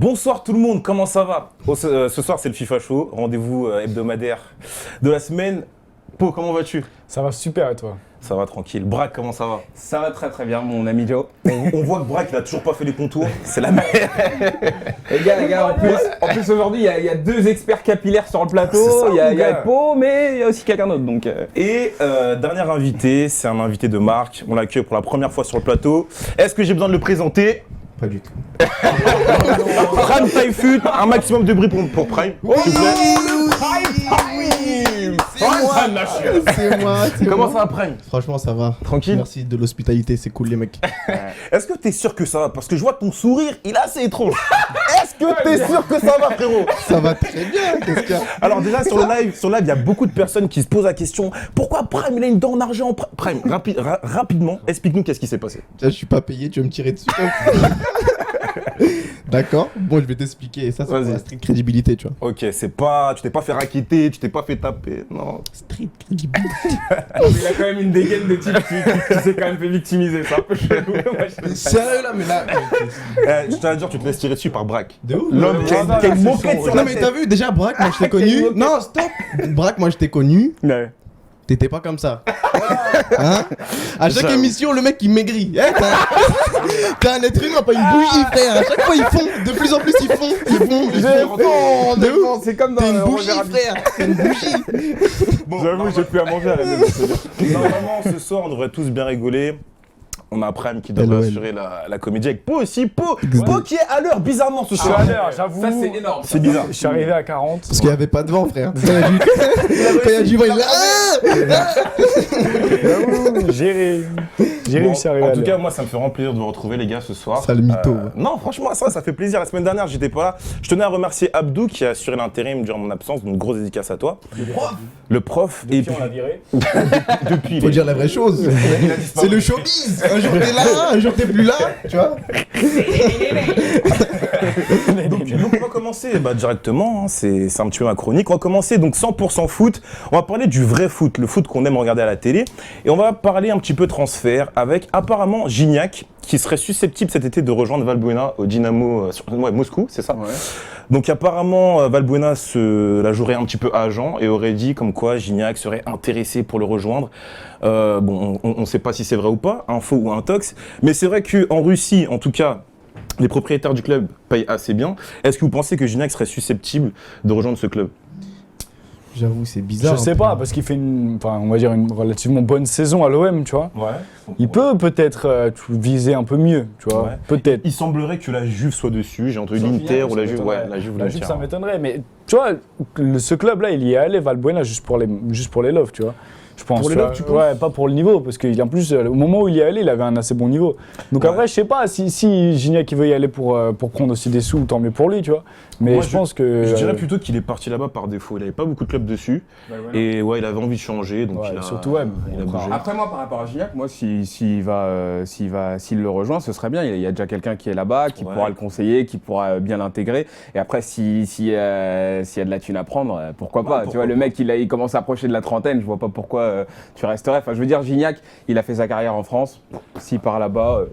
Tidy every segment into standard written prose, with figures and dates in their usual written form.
Bonsoir tout le monde, comment ça va? Ce soir c'est le FIFA Show, rendez-vous hebdomadaire de la semaine. Po, comment vas-tu? Ça va super et toi? Ça va tranquille. Braque, comment ça va? Ça va très bien mon ami Joe. On voit que Braque il a toujours pas fait les contours, c'est la merde. Les gars, en plus aujourd'hui il y a deux experts capillaires sur le plateau, il y a Po mais il y a aussi quelqu'un d'autre donc. Et dernier invité, c'est un invité de marque, on l'accueille pour la première fois sur le plateau. Est-ce que j'ai besoin de le présenter? Pas du tout. Prime Taifut, un maximum de bruit pour Prime, s'il vous plaît. C'est moi. Comment ça va Prime? Franchement, ça va. Tranquille? Merci de l'hospitalité, c'est cool les mecs. Est-ce que t'es sûr que ça va? Parce que je vois ton sourire, il est assez étrange. Est-ce que t'es sûr que ça va, frérot? Ça va très bien, qu'est-ce qu'il y a? Alors déjà sur le live, il y a beaucoup de personnes qui se posent la question pourquoi Prime il a une dent en argent? Prime, rapidement, explique-nous qu'est-ce qui s'est passé. Là, je suis pas payé, tu veux me tirer dessus. D'accord, bon, je vais t'expliquer. Ça, c'est pour la street crédibilité, tu vois. Ok, c'est pas, tu t'es pas fait raqueter, tu t'es pas fait taper, non. Street crédibilité. Il a quand même une dégaine de type qui s'est quand même fait victimiser, c'est un peu chelou. Sérieux là, mais là. Je t'allais dire, tu te laisses tirer dessus par Braque. De ouf. L'homme qui a une moquette sur la Non, mais tête. t'as vu, déjà, Braque, moi je t'ai connu. Non, stop. Braque, moi je t'ai connu. Ouais. T'étais pas comme ça. Hein? À chaque émission, le mec il maigrit. Eh, t'es un être humain, pas une bougie, frère. À chaque fois, ils font. De plus en plus, ils font. De ouf. C'est comme dans T'es une le bougie, frère. T'es une bougie. Bon, J'avoue, j'ai plus à manger à la maison. normalement, ce soir, on devrait tous bien rigoler. On a Prime qui devrait LOL. assurer la comédie avec Po aussi. Po qui est à l'heure, bizarrement ce Je suis soir. à l'heure, j'avoue. Ça c'est énorme. C'est bizarre. Je suis arrivé à 40. Parce qu'il y avait pas de vent, frère. Quand il y a du vent, il est là. J'avoue, j'ai réussi à arriver En à tout l'heure. cas, moi, ça me fait vraiment plaisir de vous retrouver, les gars, ce soir. Sale mytho. Non, franchement, ça fait plaisir. La semaine dernière, j'étais pas là. Je tenais à remercier Abdou qui a assuré l'intérim durant mon absence. Donc, grosse dédicace à toi. Le prof. Depuis, Et puis, on l'a viré. depuis. Faut dire la vraie chose. C'est le showbiz. Un jour t'es là, un jour t'es plus là. Tu vois? Donc, on va commencer directement. Hein, c'est un petit peu ma chronique. On va commencer donc 100% foot. On va parler du vrai foot, le foot qu'on aime regarder à la télé. Et on va parler un petit peu transfert avec apparemment Gignac qui serait susceptible cet été de rejoindre Valbuena au Dynamo Moscou, c'est ça? Ouais. Donc apparemment Valbuena la jouerait un petit peu à agent et aurait dit comme quoi Gignac serait intéressé pour le rejoindre. Bon, on ne sait pas si c'est vrai ou pas, info ou intox, mais c'est vrai qu'en Russie, en tout cas, les propriétaires du club payent assez bien. Est-ce que vous pensez que Gignac serait susceptible de rejoindre ce club? J'avoue, c'est bizarre. Je sais pas, parce qu'il fait une relativement bonne saison à l'OM, tu vois. Ouais. Il peut peut-être viser un peu mieux, tu vois. Ouais. Peut-être. Il semblerait que la Juve soit dessus. J'ai entendu l'Inter ou la Juve. Ouais, la Juve ou La Juve, l'Inter. ça m'étonnerait, mais tu vois, ce club-là, il y est allé, Valbuena, juste pour les love, tu vois. Je pense. Pour les love, tu penses? Ouais, pas pour le niveau, parce qu'en plus, au moment où il y est allé, il avait un assez bon niveau. Donc Ouais. après, je sais pas, si Gignac veut y aller pour prendre aussi des sous, tant mieux pour lui, tu vois. Mais Moi, je pense que. Je dirais plutôt qu'il est parti là-bas par défaut. Il avait pas beaucoup de clubs dessus. Et ouais, il avait envie de changer. Donc Ouais, il a, surtout, ouais, il a bon, bougé. Après moi par rapport à Gignac, moi s'il le rejoint, ce serait bien. Il y a déjà quelqu'un qui est là-bas, qui Ouais. pourra le conseiller, qui pourra bien l'intégrer. Et après s'il y a de la thune à prendre, pourquoi pas. pourquoi Tu vois, le mec il commence à approcher de la trentaine, je vois pas pourquoi tu resterais. Enfin je veux dire Gignac, il a fait sa carrière en France. S'il part là-bas,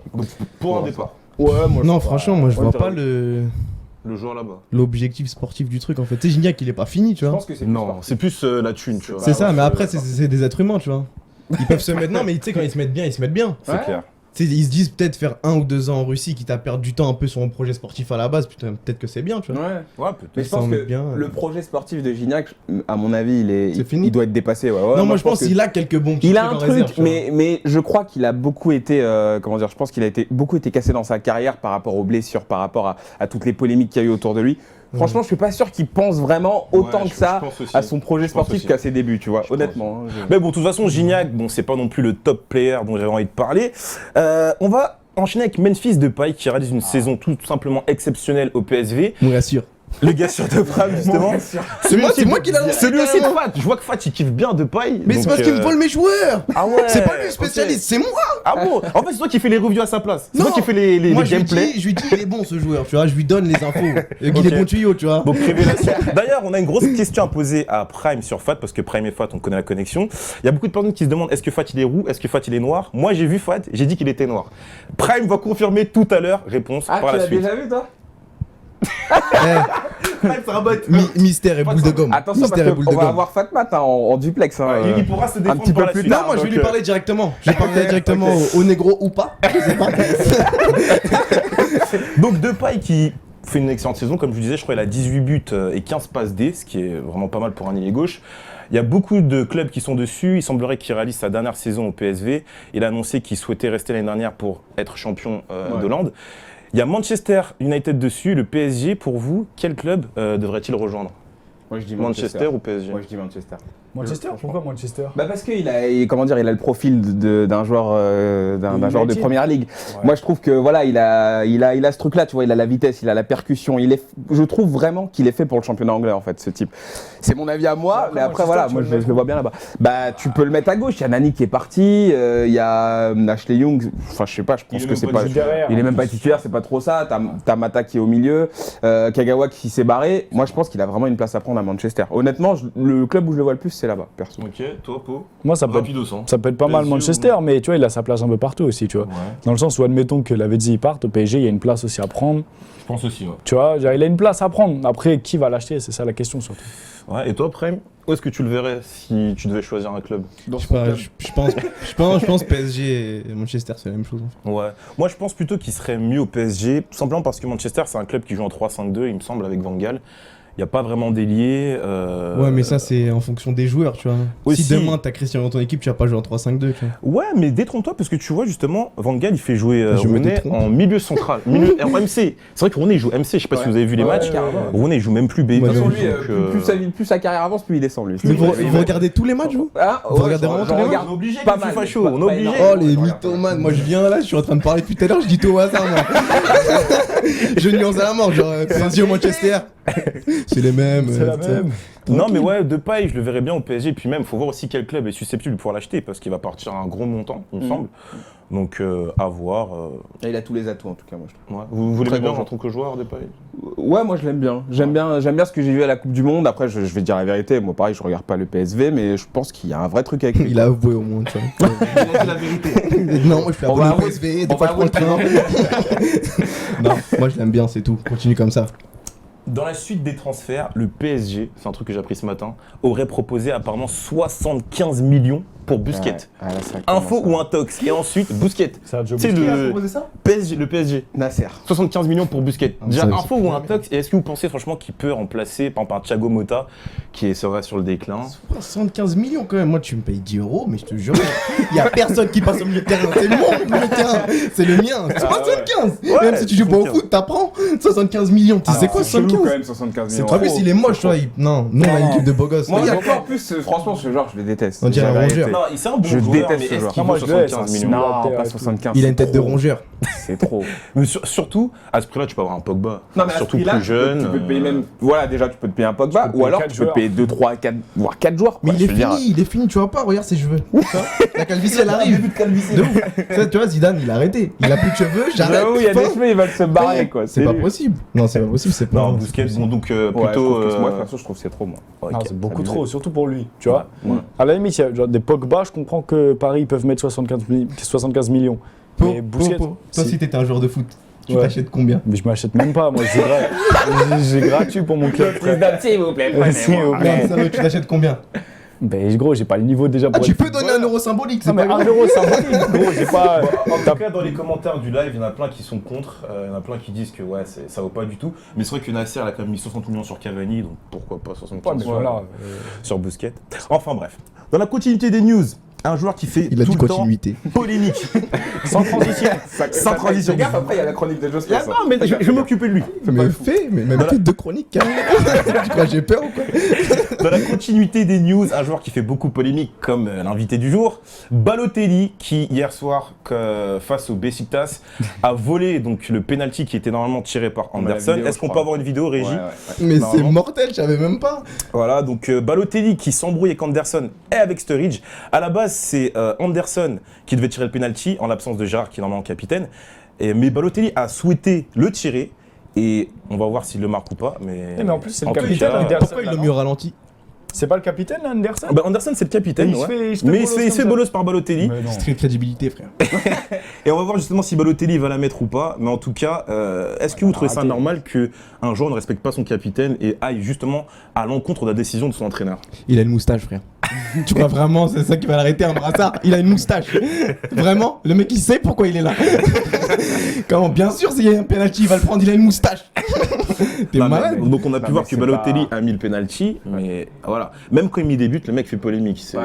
Pour un départ. ouais, moi Non, franchement, moi je vois Ouais, pas Le joueur là-bas. l'objectif sportif du truc en fait. Tu sais, Gignac il est pas fini, tu je vois. pense que c'est Non, c'est plus la thune, tu vois. C'est ça, mais après c'est des êtres humains, tu vois. Ils peuvent se mettre. Non, mais tu sais, quand ils se mettent bien, ils se mettent bien. C'est Ouais. clair. Tu sais, ils se disent peut-être faire 1 ou 2 ans en Russie, quitte à perdre du temps un peu sur un projet sportif à la base, putain, peut-être que c'est bien, tu vois. Ouais. Ouais, peut-être. Mais je Ça en pense met que bien, le projet sportif de Gignac, à mon avis, C'est fini. il doit être dépassé. Ouais. Ouais, Non, moi je pense que qu'il a quelques bons petits il a trucs un en truc, réserve, tu vois. mais je crois qu'il a beaucoup été, je pense qu'il a beaucoup été cassé dans sa carrière par rapport aux blessures, par rapport à toutes les polémiques qu'il y a eu autour de lui. Franchement, je suis pas sûr qu'il pense vraiment autant Ouais, que ça je pense aussi. à son projet Je pense sportif aussi. qu'à ses débuts, tu vois. Je pense. Honnêtement. Mais bon, de toute façon, Gignac, bon, c'est pas non plus le top player dont j'avais envie de parler. On va enchaîner avec Memphis Depay qui réalise une saison tout simplement exceptionnelle au PSV. Moi, rassure. Le gars sur Depay, justement. C'est moi qui l'ai lancé, Celui aussi de carrément. Fat. Je vois que Fat, il kiffe bien Depay. Mais c'est donc, parce qu'il me vole mes joueurs. Ah ouais. C'est pas lui le ok. spécialiste, c'est moi. Ah bon? En fait, c'est toi qui fais les reviews à sa place. C'est Non. toi qui fais les Moi, je lui gameplays. dis, il est bon ce joueur, tu vois. Je lui donne les infos. Il Ok. est bon tuyau, tu vois. Donc révélation. D'ailleurs, on a une grosse question à poser à Prime sur Fat parce que Prime et Fat, on connaît la connexion. Il y a beaucoup de personnes qui se demandent est-ce que Fat il est roux, est-ce que Fat il est noir. Moi, j'ai vu Fat, j'ai dit qu'il était noir. Prime va confirmer tout à l'heure. Réponse Ah, par tu la l'as suite. déjà vu, toi? Mystère et boule de gomme. Attention, Mystère et parce boule qu'on de va gomme. avoir Fatmat en duplex. Hein, Il pourra se défendre petit peu par la plus suite. tard. Non, moi je vais donc, lui parler directement. Je vais parler directement au négro ou pas. Je sais pas. Donc Depay qui fait une excellente saison, comme je vous disais, je crois qu'il a 18 buts et 15 passes D, ce qui est vraiment pas mal pour un ailier gauche. Il y a beaucoup de clubs qui sont dessus, il semblerait qu'il réalise sa dernière saison au PSV. Il a annoncé qu'il souhaitait rester l'année dernière pour être champion d'Hollande. Il y a Manchester United dessus, le PSG, pour vous, quel club devrait-il rejoindre? Moi je dis Manchester ou PSG? Moi je dis Manchester. Manchester, pourquoi Manchester? Bah parce qu'il a, comment dire, il a le profil d'un joueur, d'un joueur de United. première ligue. Ouais. Moi je trouve que voilà, il a ce truc-là, tu vois, il a la vitesse, il a la percussion. Je trouve vraiment qu'il est fait pour le championnat anglais en fait, ce type. C'est mon avis à moi, mais après voilà, moi je le vois bien là-bas. Bah tu peux le mettre à gauche. Il y a Nani qui est parti, il y a Ashley Young. Enfin je sais pas, je pense que c'est pas. Il est même pas titulaire, c'est pas trop ça. T'as Mata qui est au milieu, Kagawa qui s'est barré. Moi je pense qu'il a vraiment une place à prendre à Manchester. Honnêtement, le club où je le vois le plus, c'est là-bas, perso. Ok, toi, Po? Moi, ça peut être pas mal PSG Manchester, mais tu vois, il a sa place un peu partout aussi, tu vois. Ouais, Dans le sens où, admettons que Lavezzi parte, au PSG, il y a une place aussi à prendre. je pense aussi, ouais. Tu vois, il a une place à prendre. Après, qui va l'acheter? C'est ça la question surtout. Ouais, et toi, Prem, où est-ce que tu le verrais si tu devais choisir un club? Je sais pas, je pense PSG et Manchester, c'est la même chose. En fait. Ouais, moi je pense plutôt qu'il serait mieux au PSG, tout simplement parce que Manchester c'est un club qui joue en 3-5-2, il me semble, avec Van Gaal. Il n'y a pas vraiment d'ailier. Ouais, mais ça, c'est en fonction des joueurs, tu vois. Aussi. Si demain, t'as Cristiano dans ton équipe, tu vas pas jouer en 3-5-2, tu vois. Ouais, mais détrompe-toi parce que tu vois justement, Van Gaal il fait jouer Je me Rooney détrompe. en milieu central, en MC. C'est vrai que Rooney il joue MC, je sais pas si vous avez vu les matchs. Rooney il joue même plus baby. Ouais, De toute façon, mais lui, plus sa carrière avance, plus il descend lui. Mais vous regardez tous les matchs, vous Ah, Vous regardez vraiment tous les matchs? On est obligé, pas pas mal, facho, pas- on est pas obligé. énorme. Oh, les mythomanes. Moi, je viens là, je suis en train de parler depuis tout à l'heure, je dis tout au hasard, moi. Je nuance à la mort, genre PSG ou Manchester. C'est les mêmes. C'est la tu sais. même. Non mais ouais, Depay, je le verrais bien au PSG, puis même, faut voir aussi quel club est susceptible de pouvoir l'acheter, parce qu'il va partir à un gros montant, il me semble. Donc à voir. Il a tous les atouts en tout cas, moi je trouve. Ouais. Vous l'aimez Très bien bon en tant que joueur, Depay? Ouais, moi je l'aime bien. J'aime bien ce que j'ai vu à la Coupe du Monde. Après, je vais te dire la vérité. Moi, pareil, je regarde pas le PSV, mais je pense qu'il y a un vrai truc avec lui. Il a avoué au moins, tu vois. Il a dit la vérité. Non, moi je suis On abonné va au avouer- PSV, on des fois je va prends le train. Non, moi je l'aime bien, c'est tout. Continue comme ça. Dans la suite des transferts, le PSG, c'est un truc que j'ai appris ce matin, aurait proposé apparemment 75 millions pour Busquets. Ouais. Ah, là, ça Info commence ou un tox. Et ensuite, Busquets. Sergio C'est Busquets. le PSG. Nasser. 75 millions pour Busquets. Déjà, ça, info ou un tox. Et est-ce que vous pensez franchement qu'il peut remplacer par exemple un Thiago Motta qui serait sur le déclin? 75 millions quand même, moi tu me payes 10 €, mais je te jure, il y a personne qui passe au milieu de terrain, c'est mon milieu de terrain, c'est le mien, c'est pas 75. Même si tu joues pas au 75. foot, t'apprends 75 millions, tu sais quoi C'est chelou 75? quand même, 75 C'est millions. trop. En plus, il est moche, tu vois. Non, nous on a une équipe de beaux gosses. Moi, Regarde. encore plus, franchement, ce genre, je le déteste. On dirait C'est la un vérité. rongeur. Non, c'est un bon Je joueur, déteste mais ce est-ce joueur. qu'il Non, moi, vaut je le laisse, 75 hein, millions? Non, pas 75. Il a une c'est tête de trop. rongeur. C'est trop. Mais surtout, à ce prix-là, tu peux avoir un Pogba. Non, mais à ce surtout prix-là, plus jeune. Tu peux te payer même. Voilà, déjà, tu peux te payer un Pogba, Tu peux te ou payer alors quatre tu peux te joueurs. payer 2, 3, 4, voire 4 joueurs. Mais quoi, il est je veux dire. fini, tu vois pas, regarde ses cheveux. Tu vois, la calvitie elle arrive. De ouf. Ça, tu vois, Zidane il a arrêté. Il a plus de cheveux, j'arrête. J'avoue, il y a Fin. des cheveux, ils veulent se barrer, quoi. C'est pas possible. Non, c'est pas possible, c'est pas. Non, Busquets, bon, donc Ouais, plutôt. moi, perso, je trouve que c'est trop, moi. Non, ok. c'est beaucoup abusé. trop, surtout pour lui, tu vois. Ouais. À la limite, il y a genre des Pogba, je comprends que Paris ils peuvent mettre 75 millions. Mais Busquets, Toi, si t'étais un joueur de foot, tu Ouais. t'achètes combien? Mais je m'achète même pas, moi j'ai gratuit pour mon club. frère. S'il vous plaît, S'il vous plaît. Non, sérieux, tu t'achètes combien? Ben gros, j'ai pas le niveau déjà Ah, pour tu être peux donner footballeur. 1 € symbolique, c'est Non mais pas 1 grave. euro symbolique, gros, j'ai pas. En tout cas, dans les commentaires du live, il y en a plein qui sont contre, il y en a plein qui disent que ouais, ça vaut pas du tout. Mais c'est vrai que Nasser elle a quand même mis 60 millions sur Cavani, donc pourquoi pas 75 Ouais, mais voilà. sur Busquets. Enfin bref, dans la continuité des news, un joueur qui fait Il a tout dit le temps continuité. polémique. Sans transition. Sans transition. Fais gaffe, après, il y a la chronique de Jospin. Ah non, mais je vais m'occuper de lui. Mais même fait 2 chroniques, carrément. Tu crois que j'ai peur ou quoi? Dans la continuité des news, un joueur qui fait beaucoup polémique comme l'invité du jour, Balotelli, qui hier soir, face au Besiktas, a volé donc le penalty qui était normalement tiré par On a la Anderson. vidéo, Est-ce je qu'on crois. peut avoir une vidéo, Régie? Mais c'est Normalement. mortel, je savais même pas. Voilà, donc Balotelli qui s'embrouille avec Anderson et avec Sturridge. À la base, c'est Anderson qui devait tirer le penalty en l'absence de Gérard qui est normalement capitaine. Mais Balotelli a souhaité le tirer et on va voir s'il le marque ou pas. Mais Mais en plus, c'est le tout capitaine, cas, Anderson. Pourquoi il l'a mis au ralenti? C'est pas le capitaine, là, Anderson? Bah, Anderson, c'est le capitaine, Il se ouais. fait- il se fait mais il bolos se comme fait ça. bolos par Balotelli. Mais non. C'est une crédibilité, frère. Et on va voir justement si Balotelli va la mettre ou pas. Mais en tout cas, est-ce que vous trouvez ça arrêtez. normal qu'un joueur ne respecte pas son capitaine et aille justement à l'encontre de la décision de son entraîneur? Il a une moustache, frère. Tu crois vraiment c'est ça qui va l'arrêter, un brassard? Il a une moustache. Vraiment? Le mec, il sait pourquoi il est là. Comment? Bien sûr, s'il y a un penalty, il va le prendre, il a une moustache. T'es Non, mais- malade. donc on a pu Non, voir mais que c'est Balotelli pas- a mis le penalty, mais voilà. Même quand il débute, le mec fait polémique. C'est-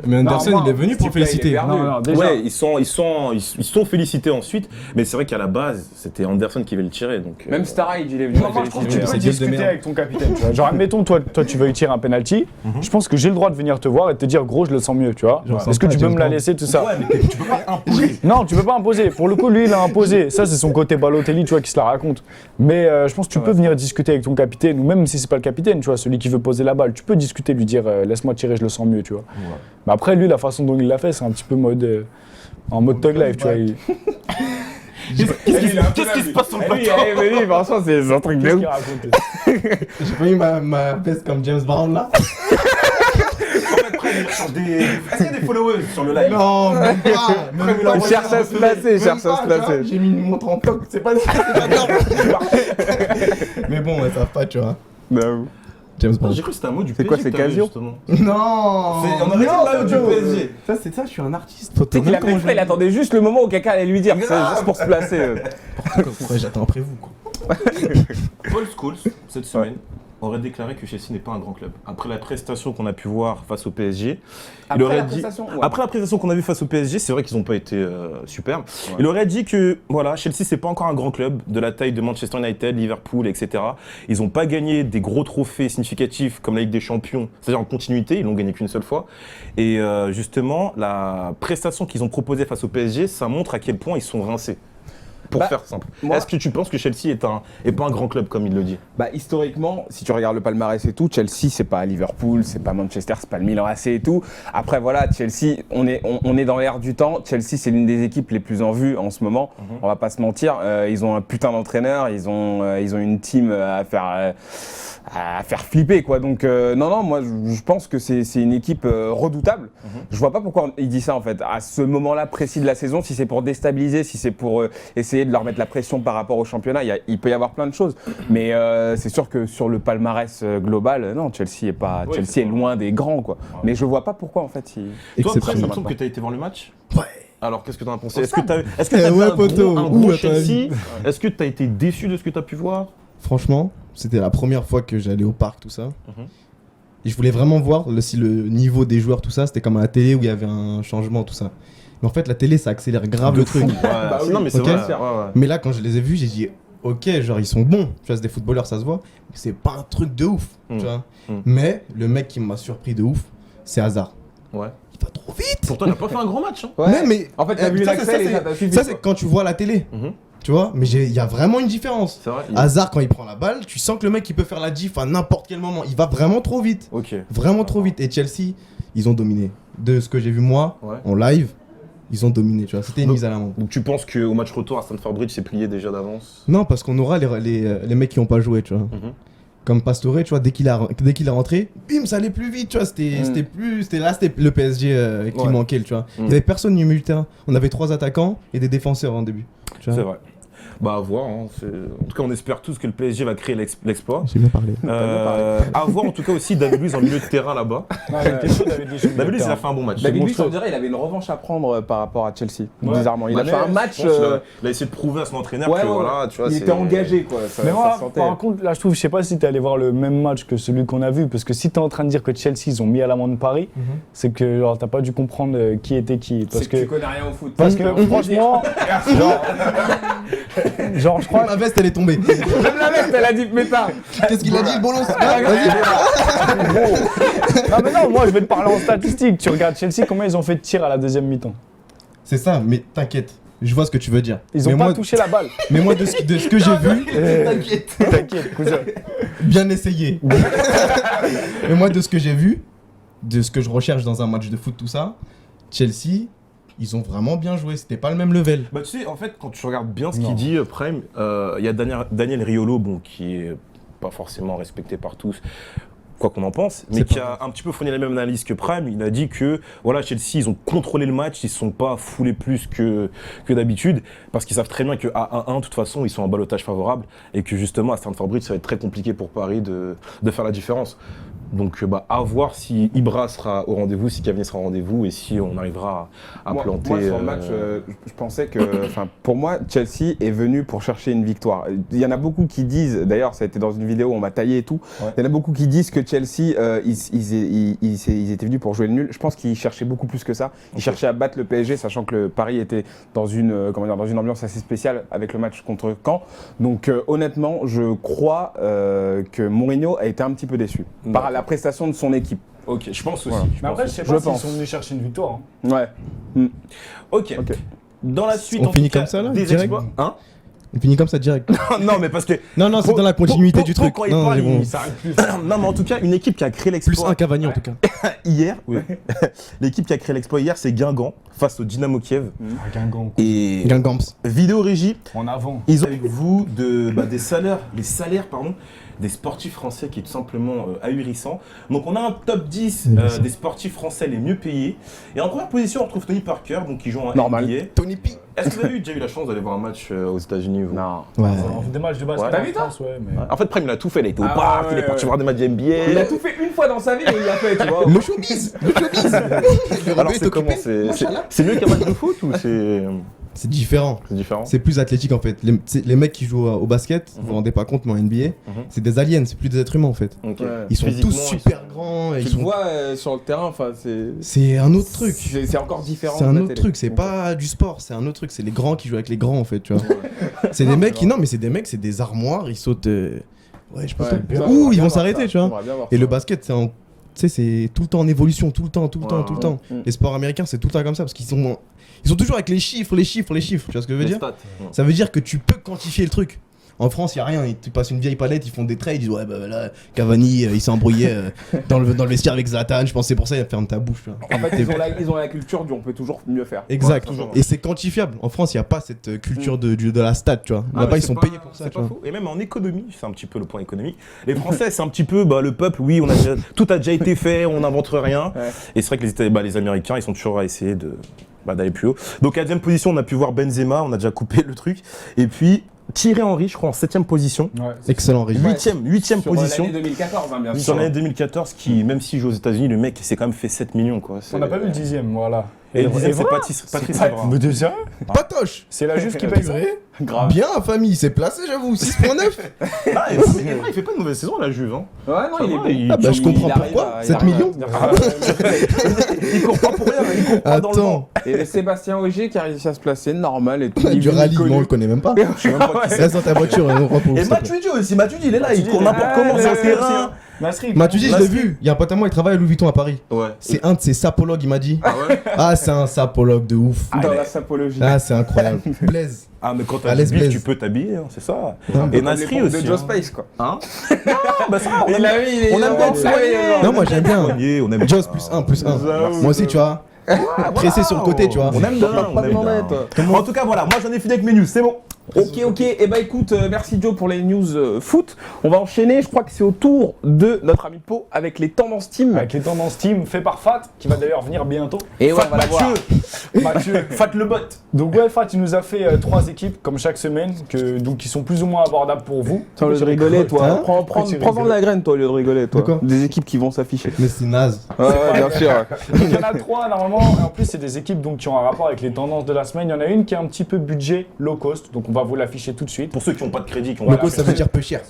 Mais Anderson, il est venu pour féliciter. Non, déjà. Ouais, ils sont félicités ensuite, mais c'est vrai qu'à la base, c'était Anderson qui devait le tirer. Donc, Même Staride, il est venu. Non, moi, je trouve que tu c'est peux gueule de discuter merde. avec ton capitaine, tu vois. Genre, admettons, toi, tu veux tirer un penalty. Je pense que j'ai le droit de venir te voir et de te dire, gros, je le sens mieux, tu vois. Je le sens Est-ce que pas, tu peux James me la Bond. laisser, tout ça? Ouais, mais tu peux pas imposer. Non, tu peux pas imposer. Pour le coup, lui, il a imposé. Ça, c'est son côté Balotelli, tu vois, qui se la raconte. Mais je pense que tu peux venir discuter avec ton capitaine, ou même si c'est pas le capitaine, tu vois, celui qui veut poser la balle. Tu peux discuter, lui dire, laisse-moi tirer, je le sens mieux, tu vois. Mais après, lui, la façon dont il l'a fait, c'est un petit peu en mode thug life, tu vois. Qu'est-ce qui se passe sur le plateau? Mais lui, franchement, c'est un truc de Qu'est-ce ouf. qu'il raconte? J'ai pas eu ma veste comme James Brown là. Est-ce qu'il y a des followers sur le live? Non, même pas. Même pas. Il cherche à se placer, il cherche à se placer. J'ai mis une montre en toc, c'est pas bien. Mais bon, ils savent pas, tu vois. James Bond. J'ai cru que c'était un mot du C'est quoi, PSG c'est que t'avais, Casio justement. Non. On a raison là du PSG. Ça, c'est ça, je suis un artiste. Tu sais qu'il a fait exprès, il attendait juste le moment où quelqu'un allait lui dire, c'est juste pour se placer. Pourquoi j'attends après vous, quoi. Paul Scholes, cette semaine, aurait déclaré que Chelsea n'est pas un grand club. Après la prestation qu'on a pu voir face au PSG, il aurait dit. Après la prestation qu'on a vue face au PSG, c'est vrai qu'ils n'ont pas été superbes. Ouais. Il aurait dit que voilà, Chelsea c'est pas encore un grand club de la taille de Manchester United, Liverpool, etc. Ils n'ont pas gagné des gros trophées significatifs comme la Ligue des Champions, c'est-à-dire en continuité, ils l'ont gagné qu'une seule fois. Et justement, la prestation qu'ils ont proposée face au PSG, ça montre à quel point ils sont rincés. Pour faire simple. moi- Est-ce que tu penses que Chelsea est pas un grand club comme il le dit? Bah historiquement, si tu regardes le palmarès et tout, Chelsea c'est pas Liverpool, c'est pas Manchester, c'est pas le Milan AC et tout. Après voilà, Chelsea, on est dans l'ère du temps. Chelsea c'est l'une des équipes les plus en vue en ce moment. On va pas se mentir, ils ont un putain d'entraîneur, ils ont une team à faire flipper quoi. Donc non, moi je pense que c'est une équipe redoutable. Je vois pas pourquoi il dit ça en fait. À ce moment-là précis de la saison, si c'est pour déstabiliser, si c'est pour essayer de leur mettre la pression par rapport au championnat, il peut y avoir plein de choses. Mais c'est sûr que sur le palmarès global, non, Chelsea est loin des grands quoi. Mais je vois pas pourquoi en fait. Toi, après, il me Exceptionnel. semble que tu as été voir le match. Ouais. Alors, qu'est-ce que tu en as pensé? Est-ce que tu as Ouais, vu poteau. un Où, gros à ton avis? Chelsea? Est-ce que tu as été déçu de ce que tu as pu voir? Franchement, c'était la première fois que j'allais au parc, tout ça. Et je voulais vraiment voir si le niveau des joueurs, tout ça, c'était comme à la télé où il y avait un changement, tout ça. Mais en fait, la télé, ça accélère grave le truc. Non, mais c'est Ok. vrai. Ouais. Mais là, quand je les ai vus, j'ai dit, ok, genre ils sont bons. Tu vois, c'est des footballeurs, ça se voit. Mais c'est pas un truc de ouf. Tu vois. Mais le mec qui m'a surpris de ouf, c'est Hazard. Ouais. Il va trop vite. Pourtant, il n'a pas fait un grand match. Hein. Ouais. Mais En fait, t'as vu ça, l'accès et c'est- ça t'a suivi, ça, quoi. c'est quand tu vois la télé. Mhm. Tu vois, mais il y a vraiment une différence. C'est vrai. Hazard, quand il prend la balle, tu sens que le mec il peut faire la diff à n'importe quel moment. Il va vraiment trop vite. Ok. Vraiment trop vite. Et Chelsea, ils ont dominé. De ce que j'ai vu moi, Ouais. en live, ils ont dominé. Tu vois, c'était une Donc- mise à l'amende. Donc, tu penses qu'au match retour à Stamford Bridge, c'est plié déjà d'avance? Non, parce qu'on aura les mecs qui n'ont pas joué, tu vois. Mhm. Comme Pastore, tu vois, dès qu'il est rentré, bim, ça allait plus vite, tu vois. C'était le PSG qui Ouais. manquait, tu vois. Il y avait personne du milieu du terrain. On avait 3 attaquants et des défenseurs en début. Tu vois. C'est vrai. Bah, à voir. Hein. En tout cas, on espère tous que le PSG va créer l'exploit. J'ai bien parlé. À voir en tout cas aussi David Luiz en milieu de terrain là-bas. David Luiz, il a fait un bon match. David Luiz, monstrueux. on dirait, il avait une revanche à prendre par rapport à Chelsea. Ouais. Bizarrement, il a fait un match. Je pense qu'il a essayé de prouver à son entraîneur que voilà, tu vois, il c'est- était engagé quoi. Ça, Mais ça moi, se sentait. par contre, là, je trouve, je sais pas si t'es allé voir le même match que celui qu'on a vu, parce que si t'es en train de dire que Chelsea, ils ont mis à l'amende Paris, c'est que genre, t'as pas dû comprendre qui était qui. Parce C'est que tu connais rien au foot. parce que franchement, genre, je crois. La veste, elle est tombée. Même la mec, elle a dit méta. Qu'est-ce qu'il a dit, le bolos Non, mais non, moi, je vais te parler en statistique. Tu regardes Chelsea, combien ils ont fait de tirs à la deuxième mi-temps? C'est ça, mais t'inquiète. Je vois ce que tu veux dire. Ils ont mais pas moi, touché la balle. Mais moi, de ce que j'ai vu, T'inquiète, cousin. bien essayé. Mais moi, de ce que j'ai vu, de ce que je recherche dans un match de foot, tout ça, Chelsea, ils ont vraiment bien joué. C'était pas le même level. Bah tu sais, en fait, quand tu regardes bien ce Non. qu'il dit, Prime, il y a Daniel Riolo, bon, qui est pas forcément respecté par tous. quoi qu'on en pense, mais C'est qui pas a un petit peu fourni la même analyse que Prime. Il a dit que voilà, Chelsea, ils ont contrôlé le match, ils ne sont pas foulés plus que d'habitude, parce qu'ils savent très bien qu'à 1-1, de toute façon, ils sont en ballottage favorable, et que justement, à Stamford Bridge, ça va être très compliqué pour Paris de faire la différence. Donc à voir si Ibra sera au rendez-vous, si Cavani sera au rendez-vous, et si on arrivera à planter... Moi, sur le match, je pensais que... Pour moi, Chelsea est venu pour chercher une victoire. Il y en a beaucoup qui disent, d'ailleurs, ça a été dans une vidéo, on m'a taillé et tout, il y en a beaucoup qui disent que Chelsea, ils étaient venus pour jouer le nul. Je pense qu'ils cherchaient beaucoup plus que ça. Ils cherchaient à battre le PSG, sachant que le Paris était dans une ambiance assez spéciale avec le match contre Caen. Donc honnêtement, je crois que Mourinho a été un petit peu déçu par la prestation de son équipe. Ok, je pense aussi. Voilà. Mais après, je sais Je pas s'ils pense. sont venus chercher une victoire. Hein. Ouais. Ok. Ok. Dans la suite, On en finit tout cas, comme ça, là, des direct exploits. Hein On finit comme ça direct. Non, mais parce que... Non, c'est dans la continuité du truc. Quand il Non, parle, c'est bon. il s'arrête plus. Non, mais en tout cas, une équipe qui a créé Plus l'exploit un Cavani en tout cas. hier, l'équipe qui a créé l'exploit hier, c'est Guingamp face au Dynamo Kiev. Guingamp. Et Guingamp. vidéo régie, En avant. ils ont avec vous des salaires, des sportifs français qui est tout simplement ahurissant. Donc on a un top 10 des sportifs français les mieux payés. Et en première position, on retrouve Tony Parker, donc qui joue en Normal. NBA. Tony P. Est-ce que vous avez déjà eu la chance d'aller voir un match aux États-Unis vous Non. Ouais. Des matchs de basket Ouais. T'as en vu, France, ouais. Mais... En fait, Prime, il a tout fait. Il a été au Ah parc, il est ouais, parti ouais. voir des matchs NBA. Il a tout fait une fois dans sa vie, mais il l'a fait, tu vois. Le showbiz. Le showbiz. Le Alors rebelle c'est est comment occupé. c'est mieux qu'un match de foot ou c'est différent. différent? C'est plus athlétique en fait. Les mecs qui jouent au basket, vous vous rendez pas compte, mais en NBA, c'est des aliens, c'est plus des êtres humains en fait. Ok. Ouais. Ils sont Physiquement, tous super grands. Et Tu ils le sont... vois sur le terrain, enfin, c'est. C'est un autre truc. C'est encore différent. C'est de un la autre télé. truc, c'est pas du sport, c'est un autre truc, c'est les grands qui jouent avec les grands en fait, tu vois. C'est des mecs qui, non mais c'est des mecs, c'est des armoires, ils sautent, ouais je sais pas, Ouais, trop. ça, Ouh, j'aimerais ils bien vont voir s'arrêter, ça. tu vois. J'aimerais bien voir Et ça. le basket, c'est tu sais, c'est tout le temps en évolution, tout le temps. Ouais. Les sports américains, c'est tout le temps comme ça, parce qu'ils sont toujours avec les chiffres, tu vois ce que je veux dire? Ça veut dire que tu peux quantifier le truc. En France, il n'y a rien. Tu passes une vieille palette, ils font des trades, ils disent ouais, bah là, Cavani, il s'est embrouillé dans le vestiaire avec Zlatan. Je pense que c'est pour ça, il ferme ta bouche. Tu vois. En fait, ils ont la culture du on peut toujours mieux faire. Exact. Ouais, toujours. Et c'est quantifiable. En France, il n'y a pas cette culture de la stat, tu vois. Là-bas, ils sont payés pour ça. C'est Tu pas vois. faux. Et même en économie, c'est un petit peu le point économique. Les Français, c'est un petit peu le peuple, oui, tout a déjà été fait, on n'invente rien. Ouais. Et c'est vrai que les Américains, ils sont toujours à essayer d'aller plus haut. Donc à la 10e position, on a pu voir Benzema, on a déjà coupé le truc. Et puis Thierry Henry, je crois, en 7e position. Ouais. Excellent régime. 8e Sur position. l'année 2014, hein, bien sûr. Sur l'année 2014, qui, même s'il joue aux États-Unis, le mec s'est quand même fait 7 millions. Quoi. On n'a pas vu le 10e, voilà. Et le 10e, c'est voilà. Patrice Evra. Mais t'es sérieux? Patoche. C'est la Juve qui paye ça. Grave. Bien, famille, il s'est placé, j'avoue. 6.9. Ah, et Evra, il fait pas une mauvaise saison, la Juve. Hein. Ouais, non, Ça il est va, bon. il- Ah bah, je comprends arrive pourquoi. à- 7 il arrive à- millions. Il court pas pour rien, il court pas dans le vent. Attends. Et Sébastien Ogier qui a réussi à se placer normal et tout. Du rallye, non, on le connaît même pas. Je sais même pas qui c'est. Reste dans ta voiture et on reprend Et Matuidi aussi, Matuidi, il est là, il court n'importe Ah, comment le- sur le terrain. Nasri. Matuidi, je l'ai Nasri. vu. Il y a un pote à moi, il travaille à Louis Vuitton à Paris. Ouais. C'est un de ses sapologues, il m'a dit. Ah ouais? Ah, c'est un sapologue de ouf. Dans la sapologie. Ah, c'est incroyable. Blaise. Ah, mais quand À t'as l'aise du bif, Blaise. tu peux t'habiller, hein, c'est ça. Non, Et Comme Nasri les pompes aussi. de Joe hein. Space, quoi. Hein? Non, bah ça, on Il aime l'a vu, il est. on aime bien te soigner. Non, moi j'aime bien. soigner, on aime Joss plus 1, plus 1. J'avoue, Moi aussi, tu vois. Pressé sur le côté, tu vois. On aime bien, on Pas aime demandé, bien. toi. En tout cas, voilà, moi j'en ai fini avec mes news, c'est bon. Ok, et bah écoute, merci Joe pour les news foot. On va enchaîner, je crois que c'est au tour de notre ami Po avec les tendances team. Avec les tendances team fait par Fat, qui va d'ailleurs venir bientôt. Et ouais, Fat on va la voir. Mathieu. Fat le bot. Donc ouais, Fat, il nous a fait 3 équipes, comme chaque semaine, qui sont plus ou moins abordables pour vous. Au lieu de rigoler, toi. Hein Prends-en de la graine, toi, au lieu de rigoler, toi. De quoi Des équipes qui vont s'afficher. Mais c'est naze. Ouais, bien sûr. Donc il y en a 3 normalement, et en plus c'est des équipes donc, qui ont un rapport avec les tendances de la semaine. Il y en a une qui est un petit peu budget low cost, donc on va vous l'afficher tout de suite. Pour ceux qui n'ont pas de crédit, qui ont Le coup, ça veut dire peu cher.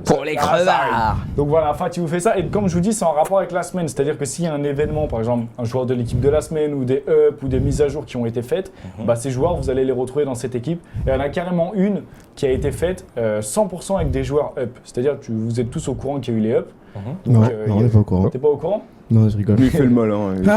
Pour les crevards. Donc voilà, Fat, il vous fait ça, et comme je vous dis, c'est en rapport avec la semaine, c'est-à-dire que s'il y a un événement, par exemple un joueur de l'équipe de la semaine, ou des ups, ou des mises à jour qui ont été faites, bah, ces joueurs, vous allez les retrouver dans cette équipe. Et il y en a carrément une qui a été faite 100% avec des joueurs up, c'est-à-dire que vous êtes tous au courant qu'il y a eu les up. Donc, Non, il non, y on a- n'est pas au courant. T'es pas au courant? Non, je rigole. Lui, il fait le molle, hein. Il fait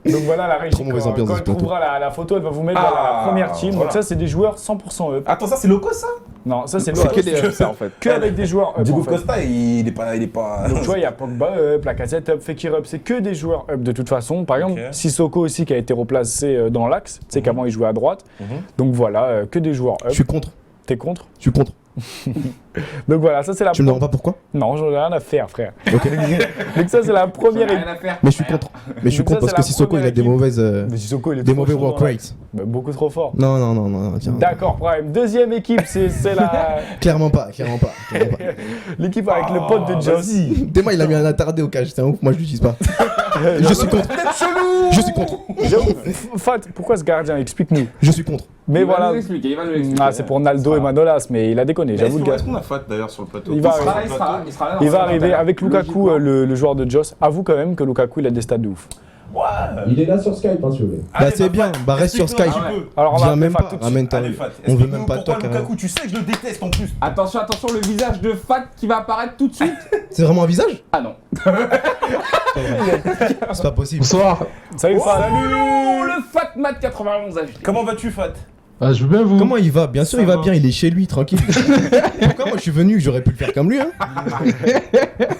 le Donc voilà, la régie, Trop mauvaise quand ambiance elle dans ce plateau. trouvera la photo, elle va vous mettre dans la première team. voilà. Donc ça, c'est des joueurs 100% up. Attends, ça c'est loco ça? Non, ça c'est C'est que low des cost. ups, ça, en fait. Que avec des joueurs up. Diego en fait. Costa, il est pas. Donc tu vois, il y a Pogba up, Lacazette up, Fekir up, c'est que des joueurs up de toute façon. Par exemple, Ok. Sissoko aussi qui a été replacé dans l'axe, tu sais qu'avant il jouait à droite. Donc voilà, que des joueurs up. Je suis contre. T'es contre? Je suis contre. Donc voilà, ça c'est la Tu me demandes pas pourquoi? Non, j'en ai rien à faire, frère. Donc ça c'est la première Rien à faire. Mais je suis contre. Mais je suis Donc ça, contre parce c'est que la Sissoko il a première des équipe. mauvaises. Mais Sissoko, il est Des trop mauvais chaud, work hein. rates. Bah, beaucoup trop fort. Non, tiens. D'accord, Prime. Deuxième équipe, c'est la Clairement pas. l'équipe avec le pote de Joss. Demain il a mis un attardé au cage, c'est un ouf, moi je l'utilise pas. Je suis contre. Je suis contre. J'avoue, Fat, pourquoi ce gardien? Explique-nous. Je suis contre. Mais Il va voilà. nous expliquer, il va nous expliquer. Ah, c'est pour Naldo et Manolas, mais il a déconné, j'avoue le gars. Est-ce qu'on a Fat d'ailleurs sur le plateau? Il va Il sera là. Il va arriver avec Lukaku, le joueur de Joss. Avoue quand même que Lukaku, il a des stats de ouf. Il est là sur Skype, si vous voulez. Bah c'est bien, bah reste sur Skype. Alors on va Viens appeler même Fat pas, tout de suite. ramène-toi. Allez, Fat. On veut même pas Pourquoi toi carrément. Lukaku, tu sais que je le déteste en plus. Attention, le visage de Fat qui va apparaître tout de suite. C'est vraiment un visage? Ah non. C'est pas possible. Bonsoir. Salut Fat. Salut le Fat Mat 91 HD. Comment vas-tu, Fat? Ah, je veux bien vous. Comment il va? Bien sûr Ça il va va. bien, il est chez lui, tranquille. Pourquoi moi je suis venu, j'aurais pu le faire comme lui hein?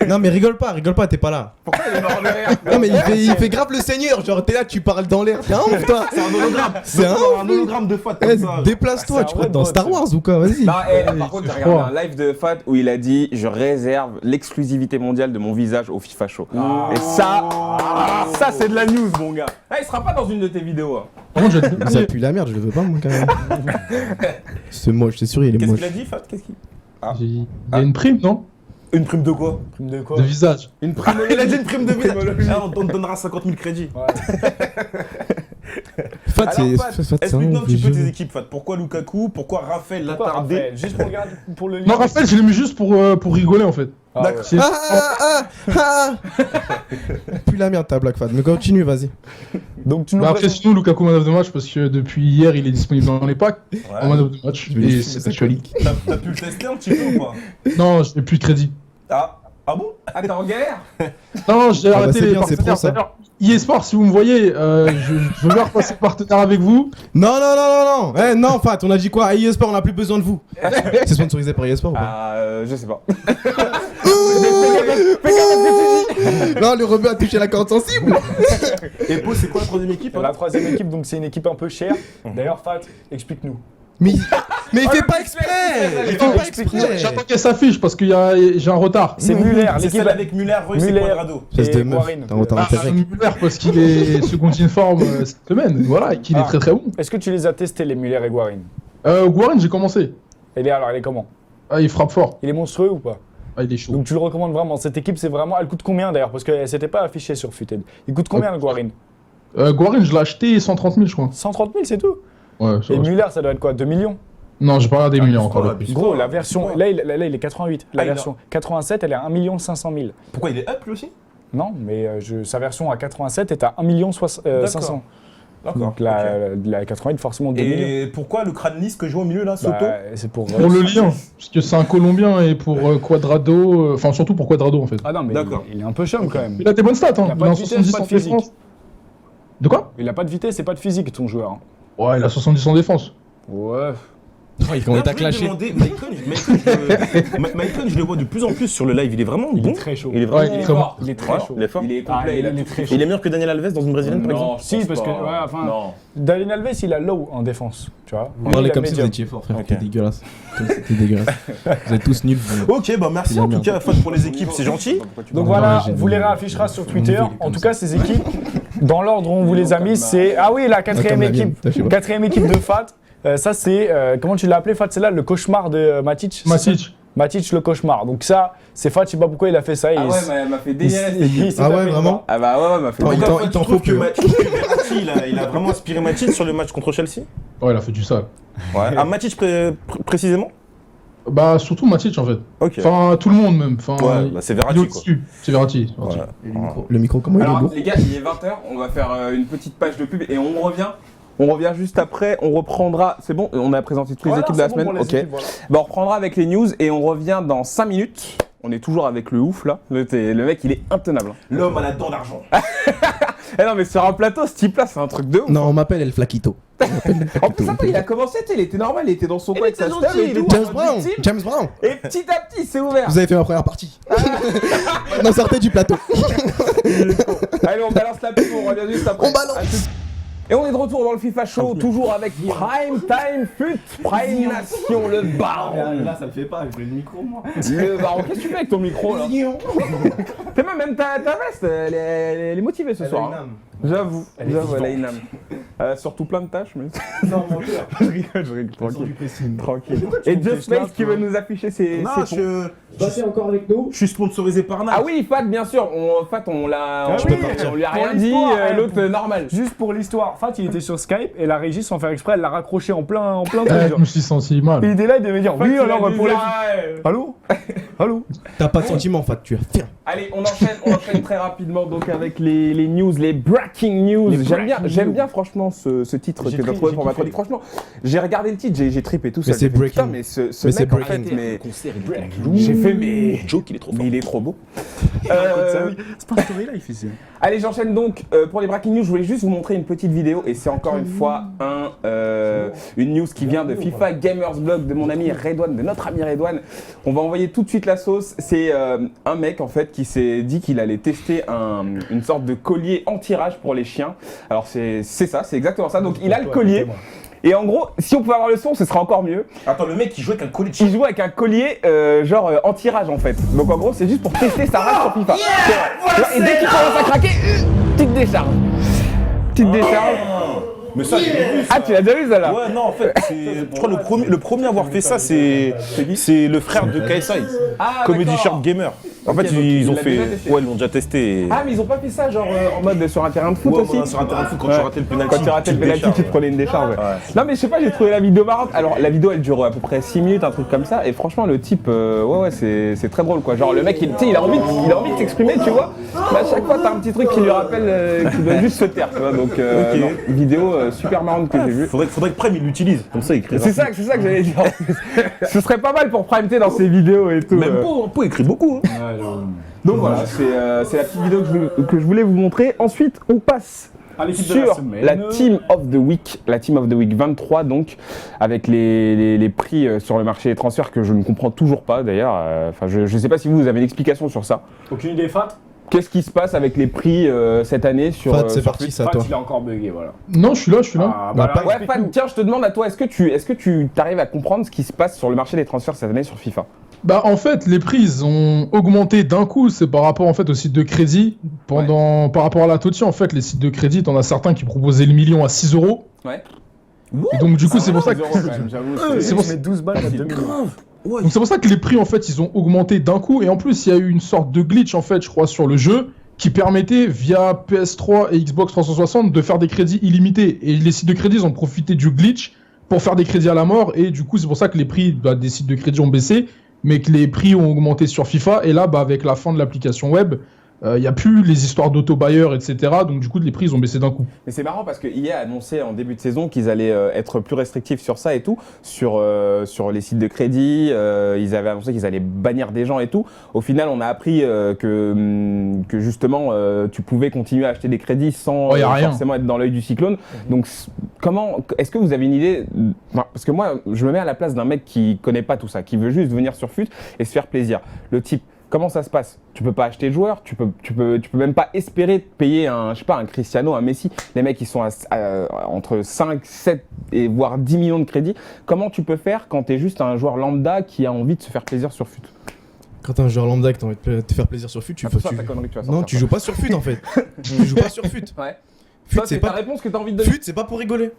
Non mais rigole pas, t'es pas là. Pourquoi il est mort de rire? Non mais il fait grave le seigneur, genre t'es là, tu parles dans l'air. T'es un ouf toi. C'est un hologramme. C'est un un hologramme de Fat Eh, comme ça. déplace-toi, C'est tu un crois vrai dans bot, Star ça. Wars ou quoi? Vas-y. Non, par contre, j'ai regardé un live de Fat où il a dit je réserve l'exclusivité mondiale de mon visage au FIFA Show. Et ça c'est de la news, mon gars. Il sera pas dans une de tes vidéos. Hein. Par contre, je vais te Ça pue la merde, je le veux pas moi quand même. C'est moche, c'est sûr il est Qu'est-ce moche. qu'il a dit, Fat? Qu'est-ce qu'il... Il y a une prime, non? Une prime de quoi? Prime de quoi? De visage. Une prime. Il a dit une prime de vie. Ah, on te donnera 50 000 crédits. Fat Alors, c'est Fat, c'est un Explique-nous un ouf, petit peu les tes jeux. équipes, Fat. Pourquoi Lukaku? Pourquoi Raphaël Pourquoi l'attardé? Raphaël? Juste pour regarder pour le lien. Non, Raphaël, je l'ai mis juste pour rigoler en fait. Ah, D'accord. ouais. C'est- Pue la merde ta blague Fat, mais continue vas-y. Donc tu nous Bah, après, présentes- sinon, Lukaku man of the match parce que depuis hier, il est disponible dans les packs en man of the match. Je vais lui Et fumer c'est sa actualité. T'as pu le tester un petit peu ou pas? Non, je n'ai plus de crédit. Ah bon? Ah, t'es en galère? Non, j'ai bah, arrêté c'est les bien, c'est pro, partenaires. ça. D'ailleurs, eSport, si vous me voyez, je veux repasser partenaire avec vous. Non. Eh non Fat, on a dit quoi? À eSport on a plus besoin de vous. C'est sponsorisé par eSport ou pas? Ah, je sais pas. Non, le rebeu a touché la corde sensible. Et Pau, c'est quoi la troisième équipe? La troisième équipe, donc c'est une équipe un peu chère. D'ailleurs, Fat, explique-nous. Mais il fait pas exprès. Il fait pas exprès. J'attends qu'elle s'affiche parce qu'il j'ai un retard. C'est Muller, C'est l'équipe celle avec Muller, Royce et Muller. Quadrado. Espèce de et meuf. Guarin. T'as un retard Ah, intérêt. Müller parce qu'il est second in forme cette semaine, voilà, et qu'il est Ah. très très bon. Est-ce que tu les as testés, les Muller et Guarin? Guarin, j'ai commencé. Il est comment? Ah, il frappe fort. Il est monstrueux ou pas? Ah, il est chaud. Donc tu le recommandes vraiment. Cette équipe, c'est vraiment. Elle coûte combien d'ailleurs? Parce qu'elle s'était pas affichée sur Futed. Il coûte combien le Guarin? Guarin, je l'ai acheté 130 000, je crois. 130 000, c'est tout? Ouais, ça Et va. Muller, ça doit être quoi? 2 millions? Non, j'ai pas regardé millions encore. Ah, là. puis- Gros, la version. Là, il est 88. La Ah, il a- version 87, elle est à 1 500 000. Pourquoi il est up lui aussi? Non, mais sa version à 87 est à 1 500 D'accord. Donc la 88, forcément 2 millions. Et pourquoi le crâne lisse que je vois au milieu là, Soto? Bah, c'est pour. Pour le lien, parce que c'est un Colombien et pour Quadrado, enfin surtout pour Quadrado en fait. Ah non, mais D'accord. il est un peu chum quand même. Il a des bonnes stats, hein. Il a pas de vitesse, pas de en physique. défense. De quoi? Il a pas de vitesse et pas de physique, ton joueur. hein. Ouais, il a 70 en défense. Ouais. On est à clasher. Maicon, je le vois de plus en plus sur le live, il est vraiment Il bon. est très chaud. Il est Ouais, vraiment il est très bon. Il est très Ouais, chaud. il est fort. Il est Ah, complet, il a est tout très fait. Il est meilleur que Daniel Alves dans une brésilienne par exemple? je Si, pense parce que. pas. Ouais, enfin. Non. Daniel Alves, il a low en défense. Tu vois. Lui, Parlez il a comme si vous medium. étiez fort, frère. Ok. C'était dégueulasse. C'était dégueulasse. Vous êtes tous nuls. vous. Ok, bah merci Il a en tout merde. cas, Fat pour les équipes, c'est gentil. Donc Non, voilà, j'ai on vous les dit- réaffichera sur Twitter. Renouvelé En comme tout ça. cas, ces équipes, dans l'ordre où on vous les a mis, c'est. Ah oui, la quatrième comme la mienne, équipe. je sais pas. Quatrième équipe de Fat. Ça, c'est. Comment tu l'as appelé, Fat? C'est là le cauchemar de Matic. c'est ça Matic. Matic, le cauchemar. Donc ça, c'est Fat, je sais pas pourquoi il a fait ça. Ah ouais, mais elle m'a fait délirer. s'est Ah ouais, tapé vraiment dedans. Ah bah ouais, elle m'a fait Attends, délirer. il t'en trouve faut que plus. je trouve que Verratti, il a vraiment inspiré Matic sur le match contre Chelsea. Ouais, il a fait du sale. Ouais. Ah, Matic précisément? Bah, surtout Matic en fait. Ok. Enfin, tout le monde même. Enfin, Ouais, bah c'est il est Verratti quoi. au-dessus. C'est Verratti. Ouais. Le micro, comment il est Alors beau. les gars, il est 20h, on va faire une petite page de pub et on revient. On revient juste après, on reprendra. C'est bon, on a présenté toutes les Voilà, équipes de la c'est bon semaine. pour les Ok. équipes, voilà. Bah on reprendra avec les news et on revient dans 5 minutes. On est toujours avec le ouf là. Le mec il est intenable. L'homme à la dent d'argent. Eh non mais sur un plateau, ce type là c'est un truc de ouf. Non, on m'appelle El Flaquito. En plus attends, il a commencé, tu sais, il était normal, il était dans son coin avec sa star et tout. James en Brown. victime. James Brown. Et petit à petit c'est ouvert. Vous avez fait ma première partie. Non, sortez du plateau. Allez on balance la pub, on revient juste après. On balance. À tout- Et on est de retour dans le FIFA Show, toujours avec Prime Time Fut, Prime Nation, le baron. Là, ça le fait pas, je mets le micro, moi. Le baron, qu'est-ce que tu fais avec ton micro là? T'es même ta veste, elle est motivée ce soir. Hein. J'avoue, elle a une âme. Surtout plein de tâches, mais. Non, menteur. je rigole, tranquille. Et Just Space qui veut nous afficher ses. Non, Passez encore avec nous. je suis sponsorisé par Nike. Ah oui, Fat, bien sûr. Fat, on l'a. On lui a rien dit, l'autre normal. Juste pour l'histoire, Fat il était sur Skype et la régie sans faire exprès, elle l'a raccroché en plein truc. Je genre. me suis senti mal. Et il est là, il devait dire oui alors pour les. Allô? Allô? T'as pas de sentiment, Fat, tu es fier. Allez, on enchaîne très rapidement donc avec les news, les breaking news. J'aime bien franchement ce titre que t'as trouvé pour ma chronique. Franchement, j'ai regardé le titre, j'ai trippé tout ça. Mais c'est breaking. Putain, mais ce Mais c'est mec en fait, breaking. mais j'ai fait mais Joke, il est trop fort. mais il est trop beau. C'est pas Story Life ici. Allez, j'enchaîne donc pour les breaking news. Je voulais juste vous montrer une petite vidéo et c'est encore une fois une news qui vient de FIFA Gamers Blog de mon ami Redouane, de notre ami Redouane. On va envoyer tout de suite la sauce. C'est un mec en fait qui s'est dit qu'il allait tester une sorte de collier anti-rage pour les chiens. Alors c'est ça, c'est exactement ça. Donc il a le collier. Et en gros, si on pouvait avoir le son, ce serait encore mieux. Attends, le mec, il joue avec un collier de Il joue avec un collier genre anti-rage en fait. Donc en gros, c'est juste pour tester sa rage sur FIFA. Et dès qu'il commence à craquer, petite décharge. Petite décharge. Mais ça, j'ai vu ça. Ah, tu l'as déjà vu ça là? Ouais, non, en fait, je crois le premier à avoir fait ça, c'est le frère de KSI, Ah, Comedy d'accord. Short Gamer. En Ok, fait, donc ils il ont l'a fait. déjà testé. Ouais, ils l'ont déjà testé. Ah, mais ils ont pas fait ça genre en mode sur un terrain de foot Ouais, aussi? ouais, sur un terrain de foot, quand tu ratais le penalty. Quand tu ratais le penalty, tu te prenais une décharge. Ouais. Non, mais je sais pas, j'ai trouvé la vidéo marrante. Alors, la vidéo elle dure à peu près 6 minutes, un truc comme ça. Et franchement, le type, ouais, c'est très drôle quoi. Genre, le mec, il a envie de s'exprimer, tu vois. Mais à chaque fois, t'as un petit truc qui lui rappelle qu'il doit juste se taire, tu vois. Donc, non, vidéo super marrante que j'ai vue. Faudrait que Prime il l'utilise. Comme ça, il crée. C'est ça que j'allais dire. Ce serait pas mal pour Prime T dans ses vidéos et tout. Même Pau écrit beaucoup. Hein. Donc voilà, c'est la petite vidéo que je voulais vous montrer. Ensuite, on passe sur la Team of the Week, la Team of the Week 23 donc, avec les prix sur le marché des transferts que je ne comprends toujours pas d'ailleurs. Enfin, je sais pas si vous avez une explication sur ça. Aucune idée, Fat? Qu'est-ce qui se passe avec les prix cette année sur Fat, c'est sur parti, Fut c'est à Fat toi. il a encore bugué, voilà. Non, je suis là. Ah, Bah, alors, pas- Ouais, explique-nous. Fat, tiens, je te demande à toi, est-ce que tu arrives à comprendre ce qui se passe sur le marché des transferts cette année sur FIFA? Bah en fait, les prix ils ont augmenté d'un coup, c'est par rapport en fait au site de crédit. Par rapport à la Totti, en fait, les sites de crédit, t'en as certains qui proposaient le million à 6 €. Ouais. Et donc du coup, c'est pour ça que 6 € quand même, j'avoue. c'est pour- Tu mets 12 balles à 2 millions. donc c'est pour ça que les prix en fait, ils ont augmenté d'un coup et en plus, il y a eu une sorte de glitch en fait, je crois sur le jeu qui permettait via PS3 et Xbox 360 de faire des crédits illimités et les sites de crédit ils ont profité du glitch pour faire des crédits à la mort et du coup, c'est pour ça que les prix des sites de crédit ont baissé mais que les prix ont augmenté sur FIFA. Et là, avec la fin de l'application web, il n'y a plus les histoires d'auto-buyer, etc. Donc du coup, les prix, ils ont baissé d'un coup. Mais c'est marrant parce que EA a annoncé en début de saison qu'ils allaient être plus restrictifs sur ça et tout, sur les sites de crédit. Ils avaient annoncé qu'ils allaient bannir des gens et tout. Au final, on a appris que justement, tu pouvais continuer à acheter des crédits sans y a rien. forcément être dans l'œil du cyclone. Donc, est-ce que vous avez une idée parce que moi, je me mets à la place d'un mec qui connaît pas tout ça, qui veut juste venir sur Fut et se faire plaisir. Le type. Comment ça se passe? Tu peux pas acheter de joueurs, tu peux même pas espérer payer un Cristiano, un Messi. Les mecs, ils sont entre 5, 7 et voire 10 millions de crédits. Comment tu peux faire quand tu es juste un joueur lambda qui a envie de se faire plaisir sur Fut? Quand t'es un joueur lambda que t'as envie de te faire plaisir sur Fut, C'est ça ta connerie que tu vas Non, sortir, tu quoi. joues pas sur Fut en fait. Tu joues pas sur Fut. Ouais. Fut, Toi, c'est c'est ta pas. réponse que tu as envie de donner. Fut, c'est pas pour rigoler.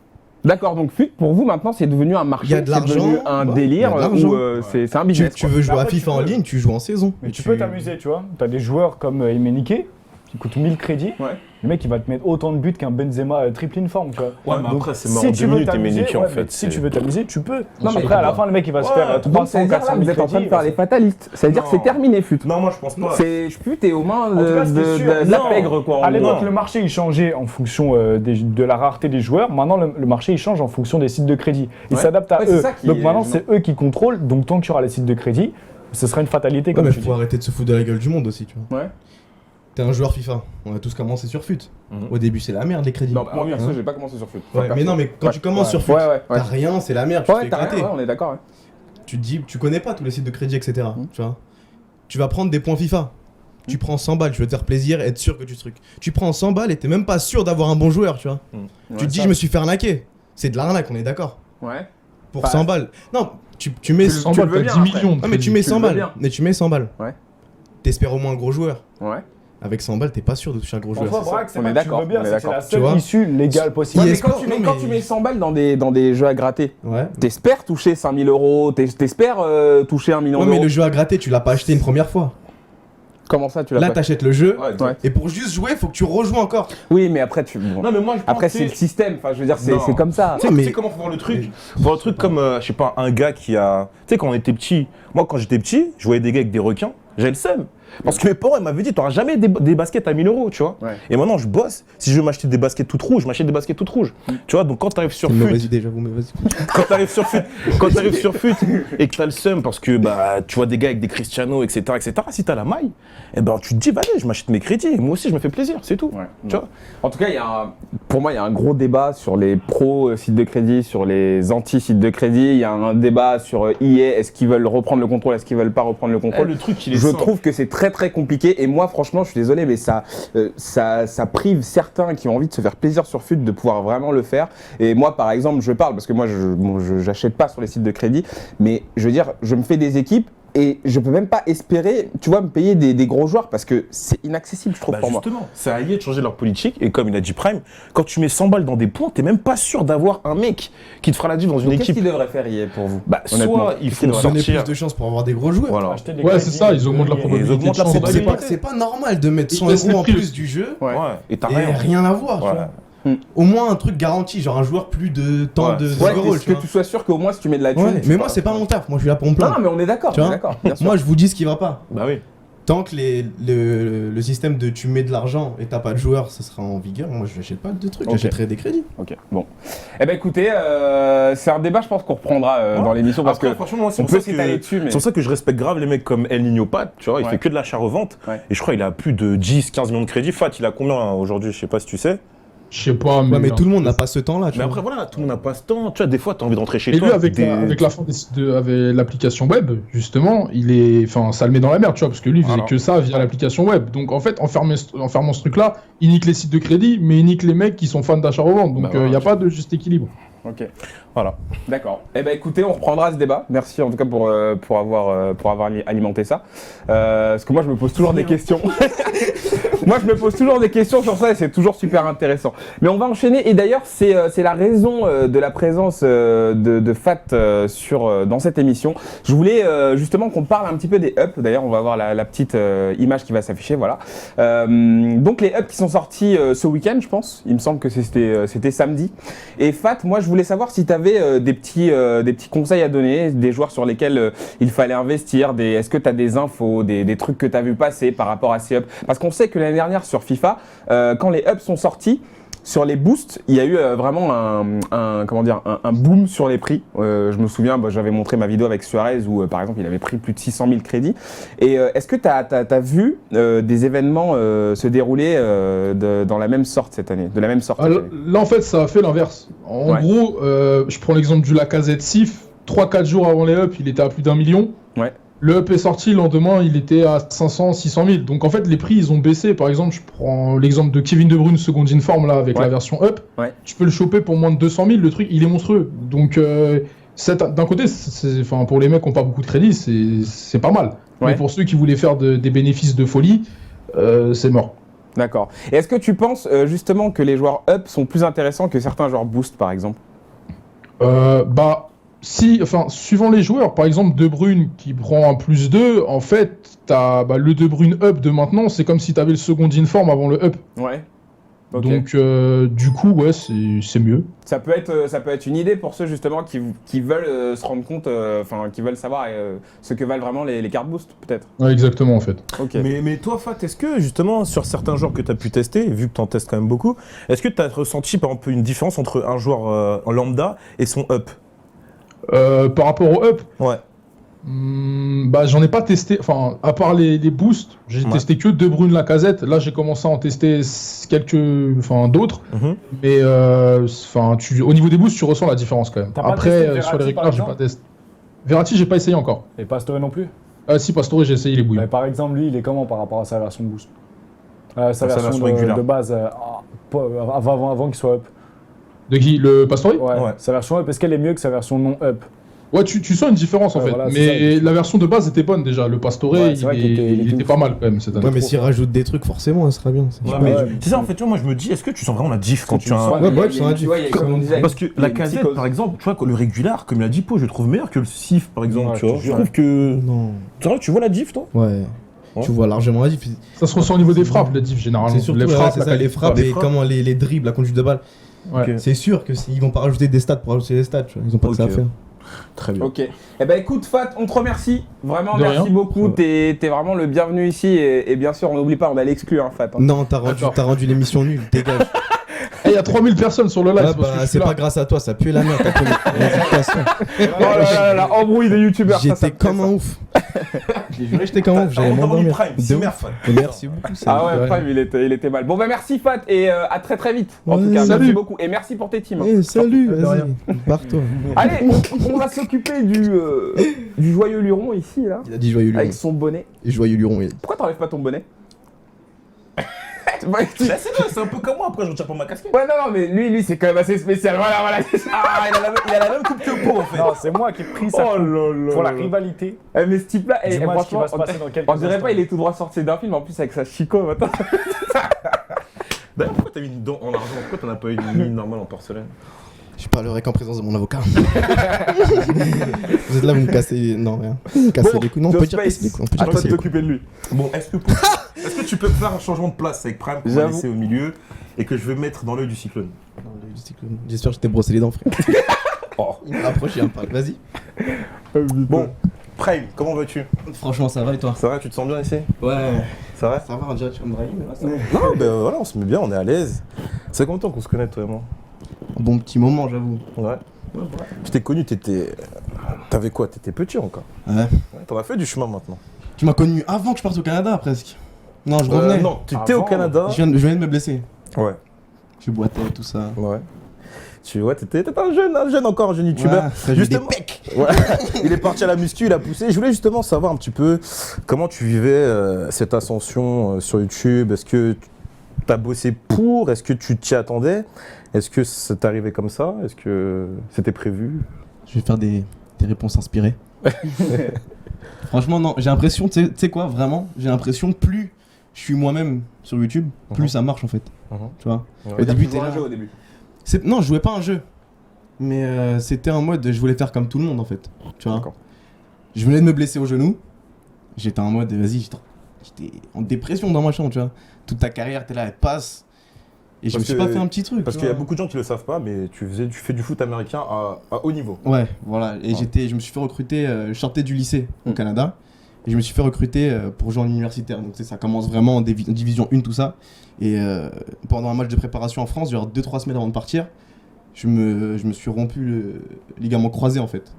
D'accord, donc Fut, pour vous maintenant, c'est devenu un marché, Il y a de c'est devenu l'argent, un ouais, délire il y a de l'argent. ou c'est un Tu, business. tu quoi. veux jouer à Après, FIFA tu en peux. ligne, tu joues en saison. Mais tu peux t'amuser, tu vois. T'as des joueurs comme Emenike qui coûtent 1000 crédits. Ouais. Le mec, il va te mettre autant de buts qu'un Benzema triple informe, tu vois. Ouais, mais Donc, après, c'est mort si en tu 2 veux minutes, t'amuser, Emenike, en ouais, fait. mais si tu veux t'amuser, tu peux. Non, mais Après, à la fin, le mec, il va se faire Donc, 300, c'est-à-dire là, 400 vous 000 êtes en train de crédits, faire les fatalistes. C'est-à-dire que c'est terminé, Fut. Non, moi, je pense pas. Fut est aux mains En tout cas, c'était sûr. de la Non. pègre, quoi. en À gros. l'époque, le marché il changeait en fonction de la rareté des joueurs. Maintenant, le marché il change en fonction des sites de crédit. Il Ouais. s'adapte à Ouais, c'est eux. ça qui Donc est maintenant, gênant. c'est eux qui contrôlent. Donc tant qu'il y aura les sites de crédit, ce sera une fatalité Ouais, comme mais tu dis. faut arrêter de se foutre de la gueule du monde aussi, tu vois. Ouais. T'es un joueur FIFA. On a tous commencé sur Fut. Mhm. Au début, c'est la merde les crédits. Non, moi perso, Hein. j'ai pas commencé sur Fut. Ouais, mais non, mais quand tu commences sur Fut, Ouais. t'as rien, c'est la merde, tu te Ouais, fais t'as éclater. raison, ouais, on est d'accord. Ouais. Tu te dis, tu connais pas tous les sites de crédit, etc. Tu vois. Tu vas prendre des points FIFA. Tu prends 100 balles, tu veux te faire plaisir, être sûr que tu trucs. Tu prends 100 balles et t'es même pas sûr d'avoir un bon joueur, tu vois. Tu te dis, je me suis fait arnaquer. C'est de l'arnaque, on est d'accord. Ouais. Pour 100 balles. Non, tu mets 100 tu le balles, veux t'as bien, 10 après. millions. de Ah, mais tu crédit. mets tu le 100 veux balles. bien. Mais tu mets 100 balles. Ouais. T'espères au moins un gros joueur. Ouais. Avec 100 balles, t'es pas sûr de toucher un gros joueur. Parfois, Braque, c'est On pas est que tu d'accord, veux bien, on est c'est que c'est la d'accord. Tu vois seule issue légale possible. Ouais, mais Sport, quand non, tu mais- mets 100 balles dans des jeux à gratter, Ouais. t'espères toucher 5000 euros, t'espères toucher 1 million Ouais, d'euros. mais le jeu à gratter, tu l'as pas acheté une première fois. Comment ça, tu l'as Là, pas t'achètes le jeu. Ouais, Ouais. Et pour juste jouer, faut que tu rejoues encore. Oui, mais après, bon. Non, mais moi, je pense Après, que c'est le système. Enfin, je veux dire, c'est Non. comme ça. Tu mais- sais comment faut voir le truc? Faut voir le truc comme, je sais pas, un gars qui a. Tu sais, quand on était petit, moi quand j'étais petit, je voyais des gars avec des requins, j'avais le seum. Parce que mes parents ils m'avaient dit, t'auras jamais des baskets à 1000 euros, tu vois. Ouais. Et maintenant, je bosse. Si je veux m'acheter des baskets toutes rouges, je m'achète des baskets toutes rouges. Tu vois, donc quand t'arrives sur C'est une FUT, mauvaise idée, j'avoue, mais vas-y. quand t'arrives sur FUT et que t'as le seum parce que bah tu vois des gars avec des Cristiano, etc., si t'as la maille, eh ben tu te dis, bah allez, je m'achète mes crédits. Moi aussi, je me fais plaisir, c'est tout. Ouais. Tu vois. En tout cas, pour moi, il y a un gros débat sur les pros sites de crédit, sur les anti-sites de crédit. Il y a un débat sur EA, est-ce qu'ils veulent reprendre le contrôle, est-ce qu'ils veulent pas reprendre le contrôle. Le truc, il est Je simple. trouve que c'est très très compliqué et moi franchement je suis désolé mais ça prive certains qui ont envie de se faire plaisir sur FUT de pouvoir vraiment le faire et moi par exemple je parle parce que moi j'achète pas sur les sites de crédit mais je veux dire je me fais des équipes et je peux même pas espérer tu vois me payer des gros joueurs parce que c'est inaccessible je trouve Bah pour moi. justement, c'est à EA de changer leur politique et comme il a dit Prime, quand tu mets 100 balles dans des points, t'es même pas sûr d'avoir un mec qui te fera la diff dans une Donc qu'est-ce équipe. qu'ils devraient faire EA pour vous Bah honnêtement soit ils font Qu'est-ce qu'ils Donner sortir. plus de chances pour avoir des gros joueurs. Voilà. Acheter des Ouais, crédits, c'est ça, ils augmentent la et- probabilité augmentent de la chance probabilité. d'aller. C'est pas normal de mettre Ils 100 baissent euros les en prix plus aussi. du jeu Ouais. Ouais. Et t'as et rien. rien à voir. tu Ouais. vois. Hmm. Au moins un truc garanti, genre un joueur plus de temps Ouais. de Ouais, rôle. est-ce que tu sois sûr qu'au moins si tu mets de la thune Ouais, tu mais vas- moi c'est pas mon taf, moi je suis là pour me non, plaindre. non mais on est d'accord Tu vois bien sûr. Moi je vous dis ce qui va pas. Bah oui. Tant que le système de tu mets de l'argent et t'as pas de joueurs, ça sera en vigueur. Moi je n'achète pas de trucs, Ok. j'achèterai des crédits. Ok, bon. Eh ben écoutez, c'est un débat je pense qu'on reprendra dans l'émission parce Après, que franchement, moi, c'est on pour peut ça que- s'étaler dessus mais... C'est pour ça que je respecte grave les mecs comme El Nino Pat, tu vois, il Ouais. fait que de l'achat-revente. Ouais. Et je crois qu'il a plus de 10-15 millions de crédits. Fat, il a combien hein, aujourd'hui? Je sais pas si tu sais. Je sais pas, Ouais, mais là. tout le monde n'a pas ce temps-là. tu Mais vois. après, voilà, tout le monde n'a pas ce temps. Tu vois, des fois, t'as envie de rentrer chez Et toi. lui, avec des- la fin avec l'application web, justement, enfin, ça le met dans la merde, tu vois, parce que lui, il faisait Alors. que ça via l'application web. Donc, en fait, en fermant ce truc-là, il nique les sites de crédit, mais il nique les mecs qui sont fans d'achat-revente. Donc, Bah il voilà, n'y a pas de juste équilibre. Ok, Voilà. d'accord. Eh ben écoutez, on reprendra ce débat. Merci en tout cas pour avoir alimenté ça. Parce que moi je me pose toujours des questions. Moi je me pose toujours des questions sur ça et c'est toujours super intéressant. Mais on va enchaîner et d'ailleurs c'est la raison de la présence de Fat dans cette émission. Je voulais justement qu'on parle un petit peu des ups. D'ailleurs on va voir la petite image qui va s'afficher. Voilà. Donc les ups qui sont sortis ce week-end je pense. Il me semble que c'était samedi. Et Fat, moi je voulais savoir si tu avais des petits conseils à donner, des joueurs sur lesquels il fallait investir, est-ce que tu as des infos, des trucs que tu as vu passer par rapport à ces ups. Parce qu'on sait que l'année dernière sur FIFA, quand les ups sont sortis, sur les boosts, il y a eu vraiment un boom sur les prix. Je me souviens, j'avais montré ma vidéo avec Suarez où, par exemple, il avait pris plus de 600 000 crédits. Et est-ce que tu as vu des événements se dérouler dans la même sorte cette année, de la même sorte Ah, cette année là, en fait, ça a fait l'inverse. En Ouais. gros, je prends l'exemple du Lacazette Sif. 3-4 jours avant les ups, il était à plus d'1 million. Ouais. Le up est sorti, le lendemain, il était à 500, 600 000. Donc en fait, les prix, ils ont baissé. Par exemple, je prends l'exemple de Kevin De Bruyne, seconde in forme, là, avec Ouais. la version up. Ouais. Tu peux le choper pour moins de 200 000. Le truc, il est monstrueux. Donc, d'un côté, enfin, pour les mecs qui n'ont pas beaucoup de crédit, c'est pas mal. Ouais. Mais pour ceux qui voulaient faire des bénéfices de folie, c'est mort. D'accord. Et est-ce que tu penses justement que les joueurs up sont plus intéressants que certains joueurs boost, par exemple? Suivant les joueurs, par exemple De Bruyne qui prend un plus 2, en fait, le De Bruyne up de maintenant, c'est comme si tu avais le second in forme avant le up. Ouais. Ok. Donc, du coup, ouais, c'est mieux. Ça peut être une idée pour ceux justement qui veulent se rendre compte, qui veulent savoir ce que valent vraiment les cartes boost, peut-être. Ouais, exactement, en fait. Ok. Mais toi, Fat, est-ce que justement, sur certains joueurs que tu as pu tester, vu que tu en testes quand même beaucoup, est-ce que tu as ressenti par exemple une différence entre un joueur en lambda et son up? Par rapport au up, Ouais. j'en ai pas testé, enfin, à part les boosts, j'ai Ouais. testé que De Bruyne, Lacazette. Là, j'ai commencé à en tester d'autres. Mhm. Mais au niveau des boosts, tu ressens la différence quand même. T'as pas Après, testé Verratti, sur les par réguliers, j'ai exemple pas testé. Verratti, j'ai pas essayé encore. Et Pastore non plus. Ah si, Pastore, j'ai essayé les bouillons. Par exemple, lui, il est comment par rapport à sa version boost sa version version régulière. de base, avant qu'il soit up. De qui? Le Pastore? Ouais. Sa version up, est-ce qu'elle est mieux que sa version non up? Ouais, tu sens une différence en Ouais, fait. voilà, c'est Mais ça. la version de base était bonne déjà. Le Pastore, Ouais, c'est vrai qu'il était il était pas mal quand même cette année. Ouais, mais s'il rajoute des trucs, forcément, ça sera bien. Ouais, Ouais, mais ouais. c'est ça en fait, tu vois, moi je me dis, est-ce que tu sens vraiment la diff quand tu as un... Ouais, bah, tu sens un diff. Comme on disait. Parce que il y a la une casette, psychose. par exemple, tu vois, le régular, comme il a dit Po, je le trouve meilleur que le SIF, par exemple, Ouais, tu vois. je te Je jure. trouve que... Non. C'est vrai, tu vois la diff, toi? Ouais. Ouais. Tu vois largement la diff. Ça se ressent au niveau des frappes, le diff généralement. C'est surtout les frappes, c'est ça, les frappes Les et frappes. comment les dribbles, la conduite de balle. Ouais. Ok. C'est sûr que ils vont pas rajouter des stats pour rajouter des stats, tu vois. Ils ont pas que ça à Ok. faire. Très bien. Ok. Eh ben écoute, Fat, on te remercie. Vraiment, De merci rien. beaucoup. T'es vraiment le bienvenu ici. Et bien sûr, on n'oublie pas, on a l'exclu, hein, Fat. hein. Non, t'as D'accord. rendu l'émission nulle, dégage. Eh, il y a 3000 personnes sur le live. Ah, c'est parce que bah, je c'est suis pas là. grâce à toi, ça pue la merde. Vas-y, casse-toi. Oh là là, embrouille des youtubeurs. ça, ça J'étais me fait comme ça. un ouf. J'ai juré que j'étais comme un ouf, j'allais On t'a rendu m'endormir. Prime, De si ouf. merde, Fat. Merci beaucoup. c'est- Ah ouais, Ouais. Prime, il était mal. Bon bah merci Fat et à très très vite. En Ouais. tout cas, merci Salut. beaucoup et merci pour tes teams. Eh, salut, De vas-y, rien. barre-toi. Allez, on va s'occuper du joyeux Luron ici là, Il a dit joyeux luron. avec son bonnet. Et joyeux luron, il a dit. Pourquoi t'enlèves pas ton bonnet? C'est un peu comme moi, après je retire pas ma casquette. Ouais non mais lui c'est quand même assez spécial. Voilà. Ah, il a la même coupe que Po, en fait. Non, c'est moi qui ai pris ça Oh là là. pour la rivalité. Eh, mais ce type là, Dis-moi ce qui franchement, va se passer dans quelques on dirait instants. pas il est tout droit sorti d'un film en plus avec sa chico. Attends. D'ailleurs, pourquoi t'as mis une dent en argent? Pourquoi t'en as pas eu une mine normale en porcelaine? Je parlerai qu'en présence de mon avocat. Vous êtes là, vous me cassez. Non, rien. Vous me cassez Bon, les couilles. Non, on peut Just dire Space. casser les couilles. On peut À dire toi casser de les couilles. t'occuper de lui. Bon, est-ce que tu peux faire un changement de place avec Prime qu'on va J'avoue. laisser au milieu et que je vais mettre dans l'œil du cyclone? J'espère que je t'ai brossé les dents, frère. Oh. Il me rapproche, il me parle. Vas-y. Bon, Prime, comment vas-tu? Franchement, ça va et toi? Ça va, tu te sens bien ici? Ouais. Ça va? Ça va, on dirait que tu vas me draguer, mais là, ça va. Non, ben voilà, on se met bien, on est à l'aise. Ça fait combien de temps qu'on se connaît, toi et moi? Un bon petit moment, j'avoue. Ouais. Je t'ai connu, t'avais quoi? T'étais petit encore. Ouais. Ouais, t'en as fait du chemin maintenant. Tu m'as connu avant que je parte au Canada, presque. Non, je revenais. Non, tu étais au Avant, Canada. Je venais de me blesser. Ouais. Je boitais, tout ça. Ouais. T'étais un jeune encore, un jeune youtubeur. Ouais, j'ai eu des Justement. pecs. Ouais. Il est parti à la muscu, il a poussé. Je voulais justement savoir un petit peu comment tu vivais cette ascension sur YouTube. Est-ce que tu as bossé pour? Est-ce que tu t'y attendais? Est-ce que ça t'est arrivé comme ça? Est-ce que c'était prévu? Je vais faire des réponses inspirées. Franchement, non, j'ai l'impression, tu sais quoi, vraiment, j'ai l'impression plus je suis moi-même sur YouTube, plus ça marche en fait. Tu vois. Ouais. Au début, t'es Toujours un là. jeu au début. Non, je jouais pas un jeu. Mais c'était en mode, je voulais faire comme tout le monde en fait. Tu vois. D'accord. Je venais de me blesser au genou. J'étais en mode, vas-y, j'étais en dépression dans ma chambre, tu vois. Toute ta carrière, t'es là, elle passe. Et je me Parce suis que- pas fait un petit truc. Parce tu qu'il y a vois. beaucoup de gens qui le savent pas, mais tu fais du foot américain à haut niveau. Ouais, voilà. Et Ouais. je me suis fait recruter, je sortais du lycée au Mm. Canada. Et je me suis fait recruter pour jouer en universitaire. Donc tu sais, ça commence vraiment en division 1, tout ça. Et pendant un match de préparation en France, genre 2-3 semaines avant de partir, je me suis rompu le ligament croisé en fait.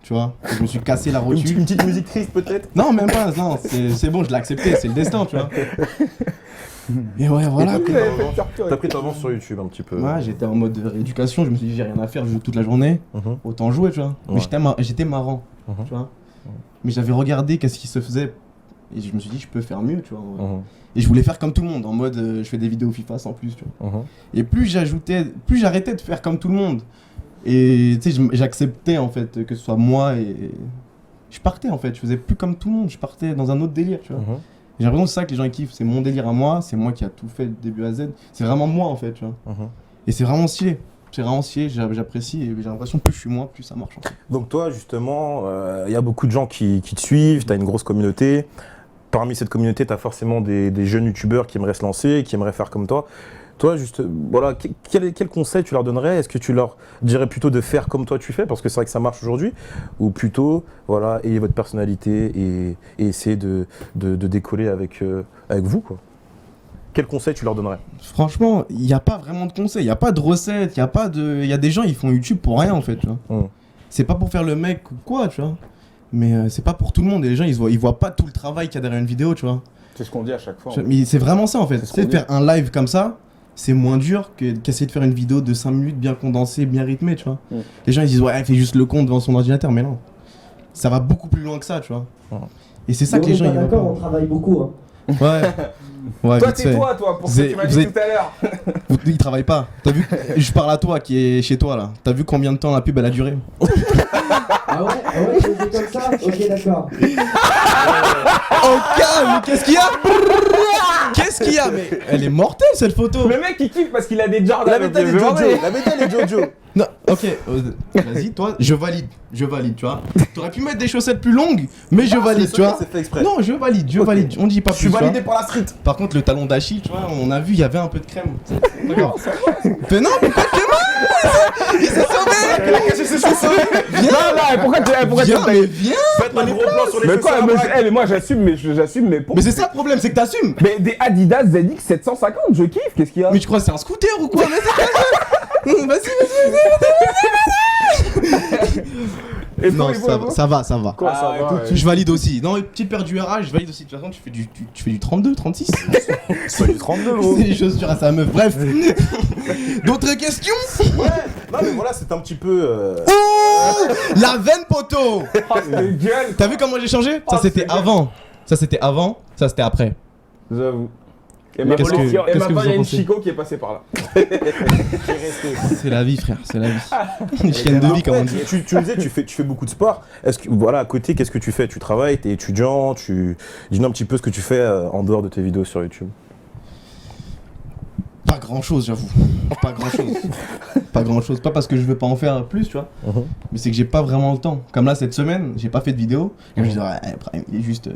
Tu vois. Et je me suis cassé la rotule. Une petite musique triste peut-être. Non, même pas, non, c'est bon, je l'ai accepté, c'est le destin, tu vois. Et ouais, voilà. Et quoi. T'as pris ta avance sur YouTube un petit peu. Ouais, j'étais en mode rééducation, je me suis dit, j'ai rien à faire, je joue toute la journée, autant jouer, tu vois. Ouais. Mais j'étais marrant, Mhm. tu vois. Mais j'avais regardé qu'est-ce qui se faisait, et je me suis dit, je peux faire mieux, tu vois. en vrai. Et je voulais faire comme tout le monde, en mode, je fais des vidéos FIFA sans plus, tu vois. Et plus j'arrêtais de faire comme tout le monde, et tu sais, j'acceptais en fait que ce soit moi, et je partais en fait, je faisais plus comme tout le monde, je partais dans un autre délire, tu vois. J'ai l'impression que c'est ça que les gens ils kiffent, c'est mon délire à moi, c'est moi qui a tout fait de début à Z, c'est vraiment moi en fait, tu vois. Et c'est vraiment stylé, j'apprécie, et j'ai l'impression que plus je suis moi, plus ça marche en fait. Donc toi justement, il y a beaucoup de gens qui te suivent, tu as une grosse communauté. Parmi cette communauté, tu as forcément des jeunes youtubeurs qui aimeraient se lancer, qui aimeraient faire comme toi. Toi, juste, voilà, quel conseil tu leur donnerais? Est-ce que tu leur dirais plutôt de faire comme toi tu fais, parce que c'est vrai que ça marche aujourd'hui, ou plutôt, voilà, ayez votre personnalité et essayez de décoller avec vous, quoi. Quel conseil tu leur donnerais? Franchement, il n'y a pas vraiment de conseils, il n'y a pas de recettes, il y a des gens ils font YouTube pour rien en fait, tu vois. C'est pas pour faire le mec ou quoi, tu vois. Mais c'est pas pour tout le monde, et les gens ils voient pas tout le travail qu'il y a derrière une vidéo, tu vois. C'est ce qu'on dit à chaque fois. Mais c'est vraiment ça en fait. C'est ce C'est qu'on faire un live comme ça, c'est moins dur qu'essayer de faire une vidéo de 5 minutes bien condensée, bien rythmée, tu vois. Les gens ils disent ouais, il fait juste le compte devant son ordinateur, mais non. Ça va beaucoup plus loin que ça, tu vois. Et c'est ça que les gens, ils voient d'accord, on pas. travaille beaucoup. Hein. Ouais. Ouais, Toi, vite fait. tais-toi, toi, pour ce que tu m'as dit tout à l'heure. Il travaille pas. T'as vu Je parle à toi qui est chez toi là. T'as vu combien de temps la pub elle a duré? Ah ouais, c'est comme ça. Ok, d'accord. Oh calme, qu'est-ce qu'il y a? Qu'est-ce qu'il y a? Mais elle est mortelle cette photo. Le mec, il kiffe parce qu'il a des Jordan. La méthode est Jojo. La méthode est Jojo. Non, ok, vas-y, toi, je valide, tu vois. T'aurais pu mettre des chaussettes plus longues, mais je valide, tu vois. C'est fait exprès. Non, je valide, on dit pas Je suis plus. tu validé vois. par la street. Par contre, le talon d'Achille, tu vois, on a vu, il y avait un peu de crème. D'accord. Mais non, mais pas de crème. Il s'est sauvé. Il a caché ses chaussures. Non, pourquoi tu Viens, mais viens. Faites un gros plan sur les Mais chaussures. quoi, à Braque. mais moi j'assume, mais pour. Mais c'est ça le problème, c'est que t'assumes. Mais des Adidas ZX 750, je kiffe, qu'est-ce qu'il y a? Mais tu crois que c'est un scooter ou quoi? Mais c'est pas ça. Vas-y. Et Non, toi, ça va. Quoi, ça va, ouais. Je valide aussi. Non, petite paire du RH, je valide aussi. De toute façon, tu fais du 32, 36. C'est pas du 32, gros. C'est des chaussures à sa meuf. Bref. D'autres questions? Ouais. Non mais voilà, c'est un petit peu. Oh, la veine poteau. gueule. T'as vu comment j'ai changé? Ça c'était avant. Ça c'était après. J'avoue. Et Mais qu'est-ce que- maintenant, qu'est-ce que vous en il y a une pensez? Chico qui est passée par là. C'est la vie, frère, c'est la vie. Une chienne de vie, comme on dit. Tu me disais, tu fais beaucoup de sport. Est-ce que, voilà, à côté, qu'est-ce que tu fais? Tu travailles, t'es étudiant, dis-nous un petit peu ce que tu fais en dehors de tes vidéos sur YouTube. Pas grand chose, j'avoue. Pas grand chose. Pas grand chose. Pas parce que je veux pas en faire plus, tu vois. Mais c'est que j'ai pas vraiment le temps. Comme là, cette semaine, j'ai pas fait de vidéo. Et je me dis, ouais, Prime, il est juste de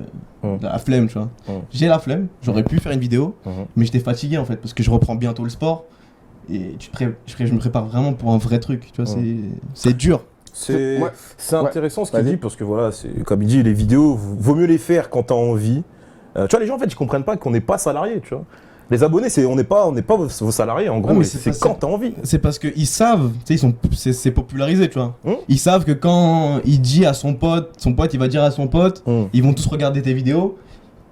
la flemme, tu vois. J'ai la flemme. J'aurais pu faire une vidéo. Mais j'étais fatigué en fait. Parce que je reprends bientôt le sport. Et je me prépare vraiment pour un vrai truc. Tu vois, c'est dur. C'est Ouais. intéressant ce qu'il Vas-y. dit parce que voilà, c'est comme il dit, les vidéos, vaut mieux les faire quand t'as envie. Tu vois, les gens en fait, ils comprennent pas qu'on n'est pas salarié, tu vois. Les abonnés, on n'est pas vos salariés en gros, Ouais, mais mais c'est c'est pas quand t'as envie. C'est parce qu'ils savent, tu sais, c'est popularisé, tu vois. Hum. Ils savent que quand il dit à son pote il va dire à son pote, ils vont tous regarder tes vidéos.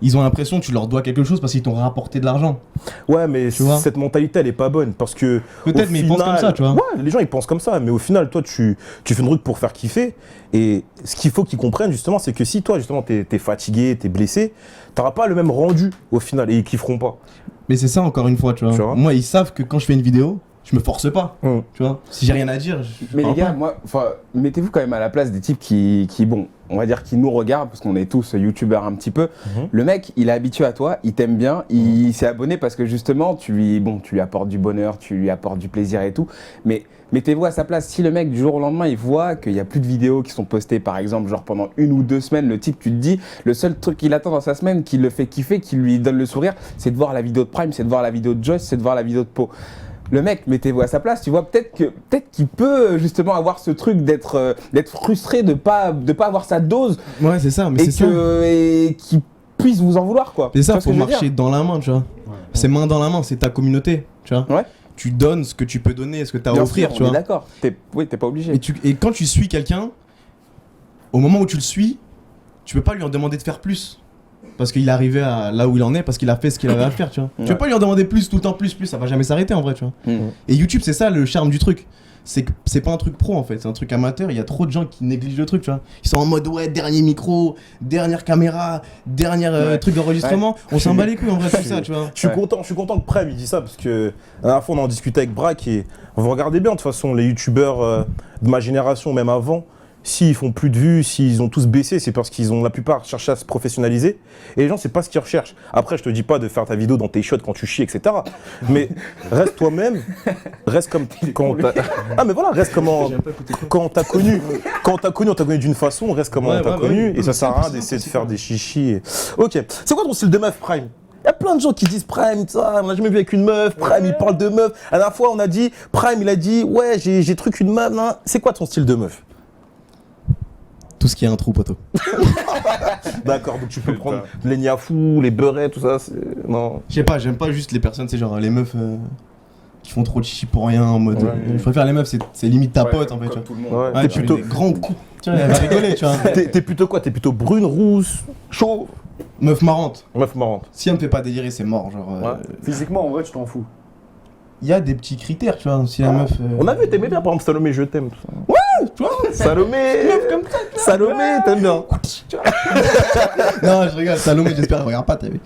Ils ont l'impression que tu leur dois quelque chose parce qu'ils t'ont rapporté de l'argent. Ouais, mais Tu vois. cette mentalité, elle est pas bonne parce que. Peut-être, au mais ils pensent comme ça, tu vois. Ouais, les gens ils pensent comme ça, mais au final, toi, tu fais une truc pour faire kiffer. Et ce qu'il faut qu'ils comprennent justement, c'est que si toi, justement, t'es fatigué, t'es blessé, t'auras pas le même rendu au final et ils kifferont pas. Mais c'est ça encore une fois, tu vois. Tu vois. Moi, ils savent que quand je fais une vidéo, je me force pas. Tu vois. Si j'ai rien à dire, je Mais parle les gars, pas. moi, mettez-vous quand même à la place des types qui bon, on va dire qui nous regardent, parce qu'on est tous youtubeurs un petit peu. Le mec, il est habitué à toi, il t'aime bien, il s'est abonné parce que justement, tu lui apportes du bonheur, tu lui apportes du plaisir et tout. Mais mettez-vous à sa place. Si le mec, du jour au lendemain, il voit qu'il n'y a plus de vidéos qui sont postées, par exemple, genre pendant 1 ou 2 semaines, le type, tu te dis, le seul truc qu'il attend dans sa semaine, qui le fait kiffer, qui lui donne le sourire, c'est de voir la vidéo de Prime, c'est de voir la vidéo de Joyce, c'est de voir la vidéo de Po. Le mec, mettez-vous à sa place, tu vois, peut-être qu'il peut justement avoir ce truc d'être frustré de pas avoir sa dose Ouais, c'est ça, mais et c'est ça. et qu'il puisse vous en vouloir, quoi. C'est Tu ça, vois ce faut que je veux marcher dire dans la main, tu vois. C'est main dans la main, c'est ta communauté, tu vois. Ouais. Tu donnes ce que tu peux donner, ce que tu as à Bien offrir, sûr, tu on est vois. d'accord. T'es pas obligé. Et quand tu suis quelqu'un, au moment où tu le suis, tu peux pas lui en demander de faire plus. Parce qu'il est arrivé à là où il en est, parce qu'il a fait ce qu'il avait à faire, tu vois. Tu peux pas lui en demander plus, tout le temps plus, ça va jamais s'arrêter en vrai, tu vois. Et YouTube, c'est ça le charme du truc. C'est que c'est pas un truc pro en fait, c'est un truc amateur. Il y a trop de gens qui négligent le truc, tu vois. Ils sont en mode ouais, dernier micro, dernière caméra, dernier truc d'enregistrement. On s'en bat les couilles en vrai, tout ça, tu vois. Je suis content que Prem il dit ça parce que la dernière fois on en discutait avec Braque et vous regardez bien de toute façon les youtubeurs de ma génération, même avant, s'ils font plus de vues, s'ils ont tous baissé, c'est parce qu'ils ont la plupart cherché à se professionnaliser et les gens c'est pas ce qu'ils recherchent. Après je te dis pas de faire ta vidéo dans tes shots quand tu chies, etc. Mais reste toi-même, reste comme quand ah mais voilà, reste comment quand on t'a connu on t'a connu d'une façon, reste comment on t'a connu et ça sert à rien d'essayer de faire des chichis. Ok, c'est quoi ton style de meuf Prime? Il y a plein de gens qui disent Prime, ça, on n'a jamais vu avec une meuf, Prime il parle de meuf. La dernière fois on a dit, Prime il a dit ouais j'ai truc une meuf, non. C'est quoi ton style de meuf? Tout ce qui est un trou, poteau. D'accord, donc tu peux prendre les niafous, les beurrets, tout ça, non. Je sais pas, j'aime pas juste les personnes, c'est genre les meufs qui font trop de chichi pour rien en mode. Je préfère les meufs, c'est limite ta pote en fait, tu vois. Tout le monde. Ouais, Ouais, t'es tu plutôt, des grands coups. Tu vois, elle va rigoler, tu vois. t'es plutôt quoi? T'es plutôt brune, rousse, chaud? Meuf marrante. Meuf marrante. Si elle me fait pas délirer, c'est mort, genre. Physiquement, en vrai, tu t'en fous. Il y a des petits critères, tu vois. Si la meuf. On a vu, t'aimais bien par exemple Salomé, je t'aime. Tout ça. tu vois. Salomé, t'aimes bien. Non, je rigole, Salomé, j'espère qu'elle regarde pas, t'as vu.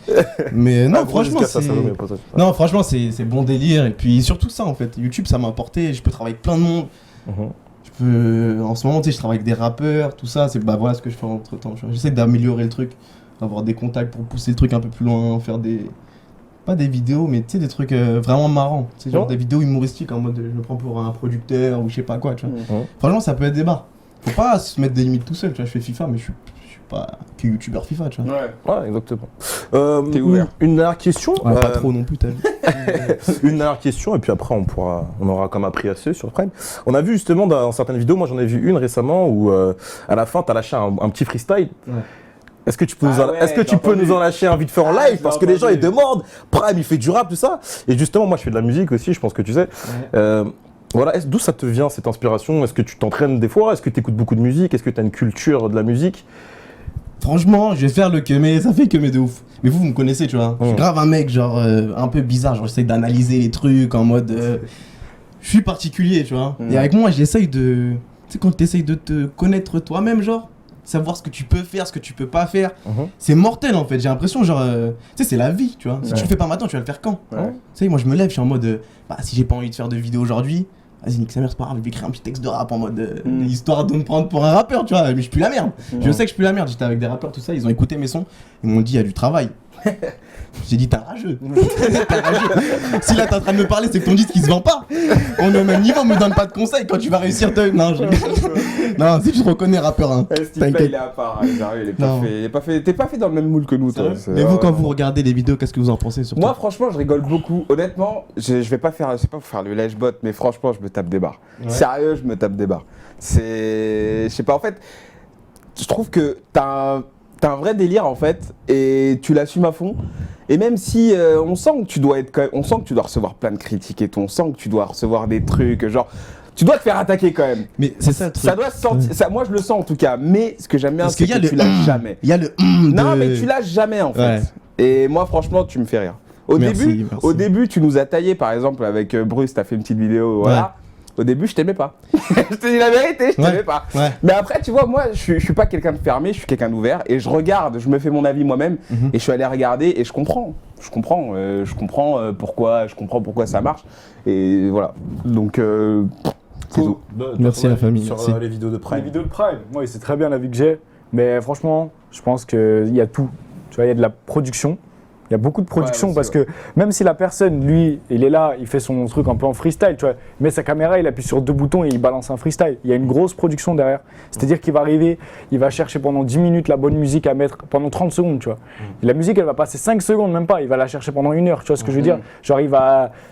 Mais non, Ah, gros franchement, dédicace à c'est... Salomé, pas ça. Non, franchement, c'est bon délire. Et puis surtout ça, en fait. YouTube, ça m'a apporté. Je peux travailler avec plein de monde. Mhm. En ce moment, tu sais, je travaille avec des rappeurs, tout ça. C'est bah voilà ce que je fais entre temps. J'essaie d'améliorer le truc, avoir des contacts pour pousser le truc un peu plus loin, faire des. Pas des vidéos, mais tu sais, des trucs vraiment marrants. Tu sais, genre Ouais. des vidéos humoristiques en mode je me prends pour un producteur ou je sais pas quoi, tu vois. Mhm. Franchement, ça peut être des barres. Faut pas se mettre des limites tout seul, tu vois. Je fais FIFA, mais je suis pas que youtubeur FIFA, tu vois. Ouais, exactement. T'es ouvert. Une dernière question. Ouais, pas trop non plus, t'as vu. Une dernière question, et puis après on aura comme appris assez sur Prime. On a vu justement dans certaines vidéos, moi j'en ai vu une récemment où à la fin t'as lâché un petit freestyle. Ouais. Est-ce que tu peux, Ah ouais, est-ce que tu j'ai peux entendu. nous en lâcher un vite fait en Ah, live j'ai parce que les gens ils entendu. demandent Prime il fait du rap tout ça et justement moi je fais de la musique aussi, je pense que tu sais. Voilà, d'où ça te vient cette inspiration? Est-ce que tu t'entraînes des fois? Est-ce que tu écoutes beaucoup de musique? Est-ce que tu as une culture de la musique? Franchement, je vais faire le mais ça fait mais de ouf. Mais vous me connaissez, tu vois. Je suis grave un mec, genre, un peu bizarre. Genre, j'essaie d'analyser les trucs en mode. Je suis particulier, tu vois. Et avec moi, j'essaye de. Tu sais, quand tu essayes de te connaître toi-même, genre, savoir ce que tu peux faire, ce que tu peux pas faire, c'est mortel en fait. J'ai l'impression, genre. Tu sais, c'est la vie, tu vois. Si tu le fais pas maintenant, tu vas le faire quand? Tu sais, moi, je me lève, je suis en mode. Bah, si j'ai pas envie de faire de vidéo aujourd'hui. Vas-y, nique sa mère, c'est pas grave, je vais écrire un petit texte de rap en mode histoire de me prendre pour un rappeur, tu vois. Mais je pue la merde. Je sais que je pue la merde. J'étais avec des rappeurs, tout ça, ils ont écouté mes sons, ils m'ont dit, il y a du travail. J'ai dit, t'es un rageux. T'es un rageux. Si là t'es en train de me parler, c'est que ton disque il se vend pas. On est au même niveau, me donne pas de conseils quand tu vas réussir. Non, non, si tu te reconnais rappeur, hein. Ce type-là, T'inquiète. il est à part, sérieux, Non. t'es pas fait dans le même moule que nous, toi. Mais vous, quand vous regardez les vidéos, qu'est-ce que vous en pensez surtout? Moi, franchement, je rigole beaucoup. Honnêtement, je vais pas faire, c'est pas pour faire le lèche-bot, mais franchement, je me tape des barres. Sérieux, je me tape des barres. Je sais pas, en fait, je trouve que t'as un vrai délire, en fait, et tu l'assumes à fond. Et même si on sent que tu dois on sent que tu dois recevoir plein de critiques et tout, on sent que tu dois recevoir des trucs, genre, tu dois te faire attaquer quand même. Mais c'est ça le truc. Ça doit se sentir, ça, moi je le sens en tout cas, mais ce que j'aime bien, Parce c'est qu'il y a que tu le lâches jamais. Il y a le Non, de... mais tu lâches jamais en fait. Ouais. Et moi, franchement, tu me fais rire. Merci. Au début, tu nous as taillé, par exemple, avec Bruce, t'as fait une petite vidéo, voilà. Au début, je t'aimais pas. Je te dis la vérité, je t'aimais pas. Ouais. Mais après, tu vois, moi, je suis pas quelqu'un de fermé, je suis quelqu'un d'ouvert et je regarde, je me fais mon avis moi-même et je suis allé regarder et je comprends. Je comprends pourquoi ça marche et voilà. Donc, c'est tout. Merci la famille, Sur merci. les vidéos de Les Prime. vidéos de Prime, moi, c'est très bien la vie que j'ai. Mais franchement, je pense qu'il y a tout. Tu vois, il y a de la production. Il y a beaucoup de production aussi, parce que même si la personne, lui, il est là, il fait son truc un peu en freestyle, tu vois, il met sa caméra, il appuie sur 2 boutons et il balance un freestyle. Il y a une grosse production derrière. C'est-à-dire qu'il va arriver, il va chercher pendant 10 minutes la bonne musique à mettre pendant 30 secondes, tu vois. Et la musique, elle va passer 5 secondes, même pas, il va la chercher pendant 1 heure, tu vois ce que je veux dire. Genre,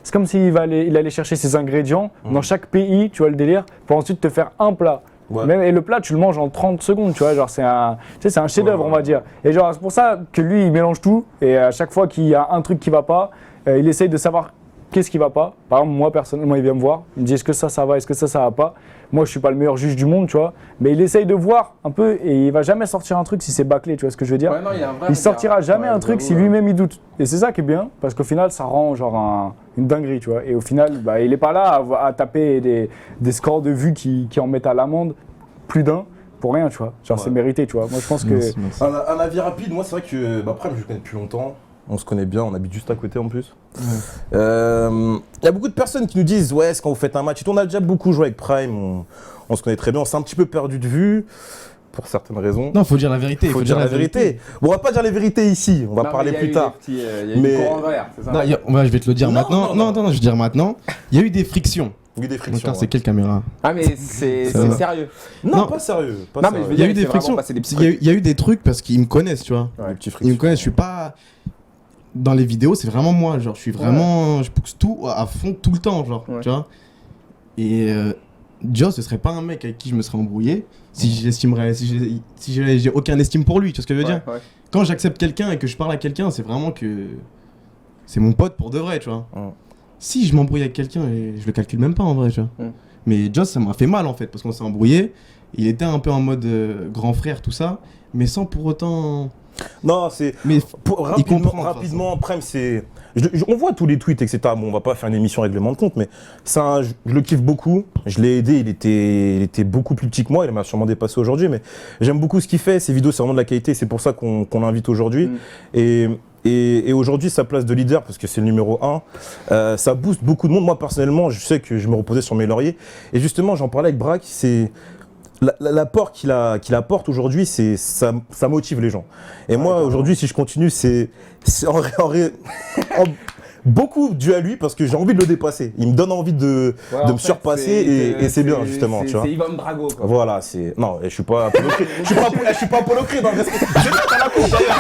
c'est comme s'il il allait chercher ses ingrédients dans chaque pays, tu vois le délire, pour ensuite te faire un plat. Ouais. Même, et le plat, tu le manges en 30 secondes, tu vois, genre c'est un chef-d'œuvre, on va dire. Et genre, c'est pour ça que lui, il mélange tout, et à chaque fois qu'il y a un truc qui va pas, il essaye de savoir qu'est-ce qui va pas. Par exemple, moi, personnellement, il vient me voir, il me dit est-ce que ça va, est-ce que ça va pas. Moi, je suis pas le meilleur juge du monde, tu vois, mais il essaye de voir un peu, et il va jamais sortir un truc si c'est bâclé, tu vois ce que je veux dire. non, il y a un vrai Il sortira regard. jamais un truc si lui-même il doute. Et c'est ça qui est bien, parce qu'au final, ça rend genre une dinguerie, tu vois. Et au final, bah, il est pas là à taper des scores de vues qui en mettent à l'amende, plus d'un, pour rien, tu vois. Genre, c'est mérité, tu vois. Moi, je pense que... Merci, merci. Un avis rapide, moi c'est vrai que Prime je le connais depuis longtemps, on se connaît bien, on habite juste à côté en plus. Il y a beaucoup de personnes qui nous disent ouais, est-ce quand vous faites un match et tout, on a déjà beaucoup joué avec Prime, on se connaît très bien, on s'est un petit peu perdu de vue pour certaines raisons. Non, faut dire la vérité. Faut dire la vérité. Bon, on va pas dire les vérités ici, on va parler plus tard. Il y a Mais- eu des courants d'air, c'est ça. Non, je vais te le dire Non, maintenant. non, Non, je vais dire maintenant. Il y a eu des frictions. Oui, des frictions. Attends, c'est quelle caméra? Ah, mais c'est Ça va. sérieux. Non, Non. pas sérieux. Pas Non, mais je sérieux. veux Il y a dire, eu des c'est vraiment frictions. passé des petits Il y a eu des trucs parce qu'ils me connaissent, tu vois. Des petits Ils me frictions. connaissent, je suis pas. Dans les vidéos, c'est vraiment moi. Genre, je suis vraiment. Je pousse tout à fond tout le temps, genre. Ouais. Tu vois. Et Joss, ce serait pas un mec avec qui je me serais embrouillé si j'estimerais. Si j'ai aucun estime pour lui, tu vois ce que je veux dire? Ouais. Quand j'accepte quelqu'un et que je parle à quelqu'un, c'est vraiment que. C'est mon pote pour de vrai, tu vois. Ouais. Si je m'embrouille avec quelqu'un, et je le calcule même pas en vrai, tu vois. Mm. Mais Joss, ça m'a fait mal en fait, parce qu'on s'est embrouillé. Il était un peu en mode grand frère, tout ça, mais sans pour autant. Non, c'est. Mais il comprend, Rapidement, Prime, c'est. On voit tous les tweets, etc. Bon, on va pas faire une émission règlement de compte, mais je le kiffe beaucoup. Je l'ai aidé, il était beaucoup plus petit que moi, il m'a sûrement dépassé aujourd'hui, mais j'aime beaucoup ce qu'il fait. Ses vidéos, c'est vraiment de la qualité, c'est pour ça qu'on l'invite aujourd'hui. Et aujourd'hui, sa place de leader, parce que c'est le numéro 1, ça booste beaucoup de monde. Moi, personnellement, je sais que je me reposais sur mes lauriers. Et justement, j'en parlais avec Braque, c'est. L'apport qu'il apporte aujourd'hui, ça motive les gens. Et moi, aujourd'hui, si je continue, c'est beaucoup dû à lui parce que j'ai envie de le dépasser. Il me donne envie de me surpasser et c'est bien, justement. Tu vois. C'est Ivan Drago, quoi. Voilà, c'est. Non, je suis pas Apollo Creed. Je suis pas Apollo Creed dans le respect. T'as la coupe, d'ailleurs.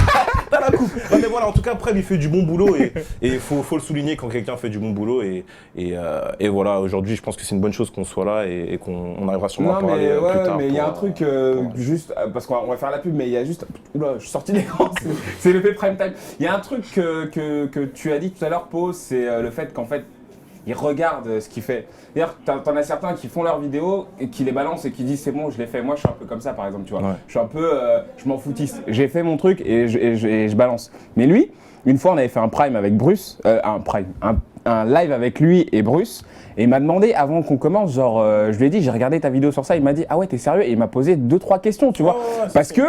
T'as la coupe. Non, mais voilà, en tout cas, après, il fait du bon boulot et il faut le souligner quand quelqu'un fait du bon boulot. Et voilà, aujourd'hui, je pense que c'est une bonne chose qu'on soit là et qu'on arrivera sûrement à parler plus tard. Mais il y a un truc, juste, parce qu'on va faire la pub, mais il y a juste. Oula, je suis sorti d'écran, c'est l'effet prime time. Il y a un truc que tu as dit tout à l'heure, Pau, c'est le fait qu'en fait, il regarde ce qu'il fait. D'ailleurs, t'en as certains qui font leurs vidéos et qui les balancent et qui disent c'est bon, je l'ai fait. Moi, je suis un peu comme ça, par exemple, tu vois. Ouais. Je suis un peu, je m'en foutiste. J'ai fait mon truc et je balance. Mais lui, une fois, on avait fait un prime avec Bruce, un live avec lui et Bruce. Et il m'a demandé avant qu'on commence, genre, je lui ai dit, j'ai regardé ta vidéo sur ça. Il m'a dit, ah ouais, t'es sérieux? Et il m'a posé 2-3 questions, tu vois. Parce que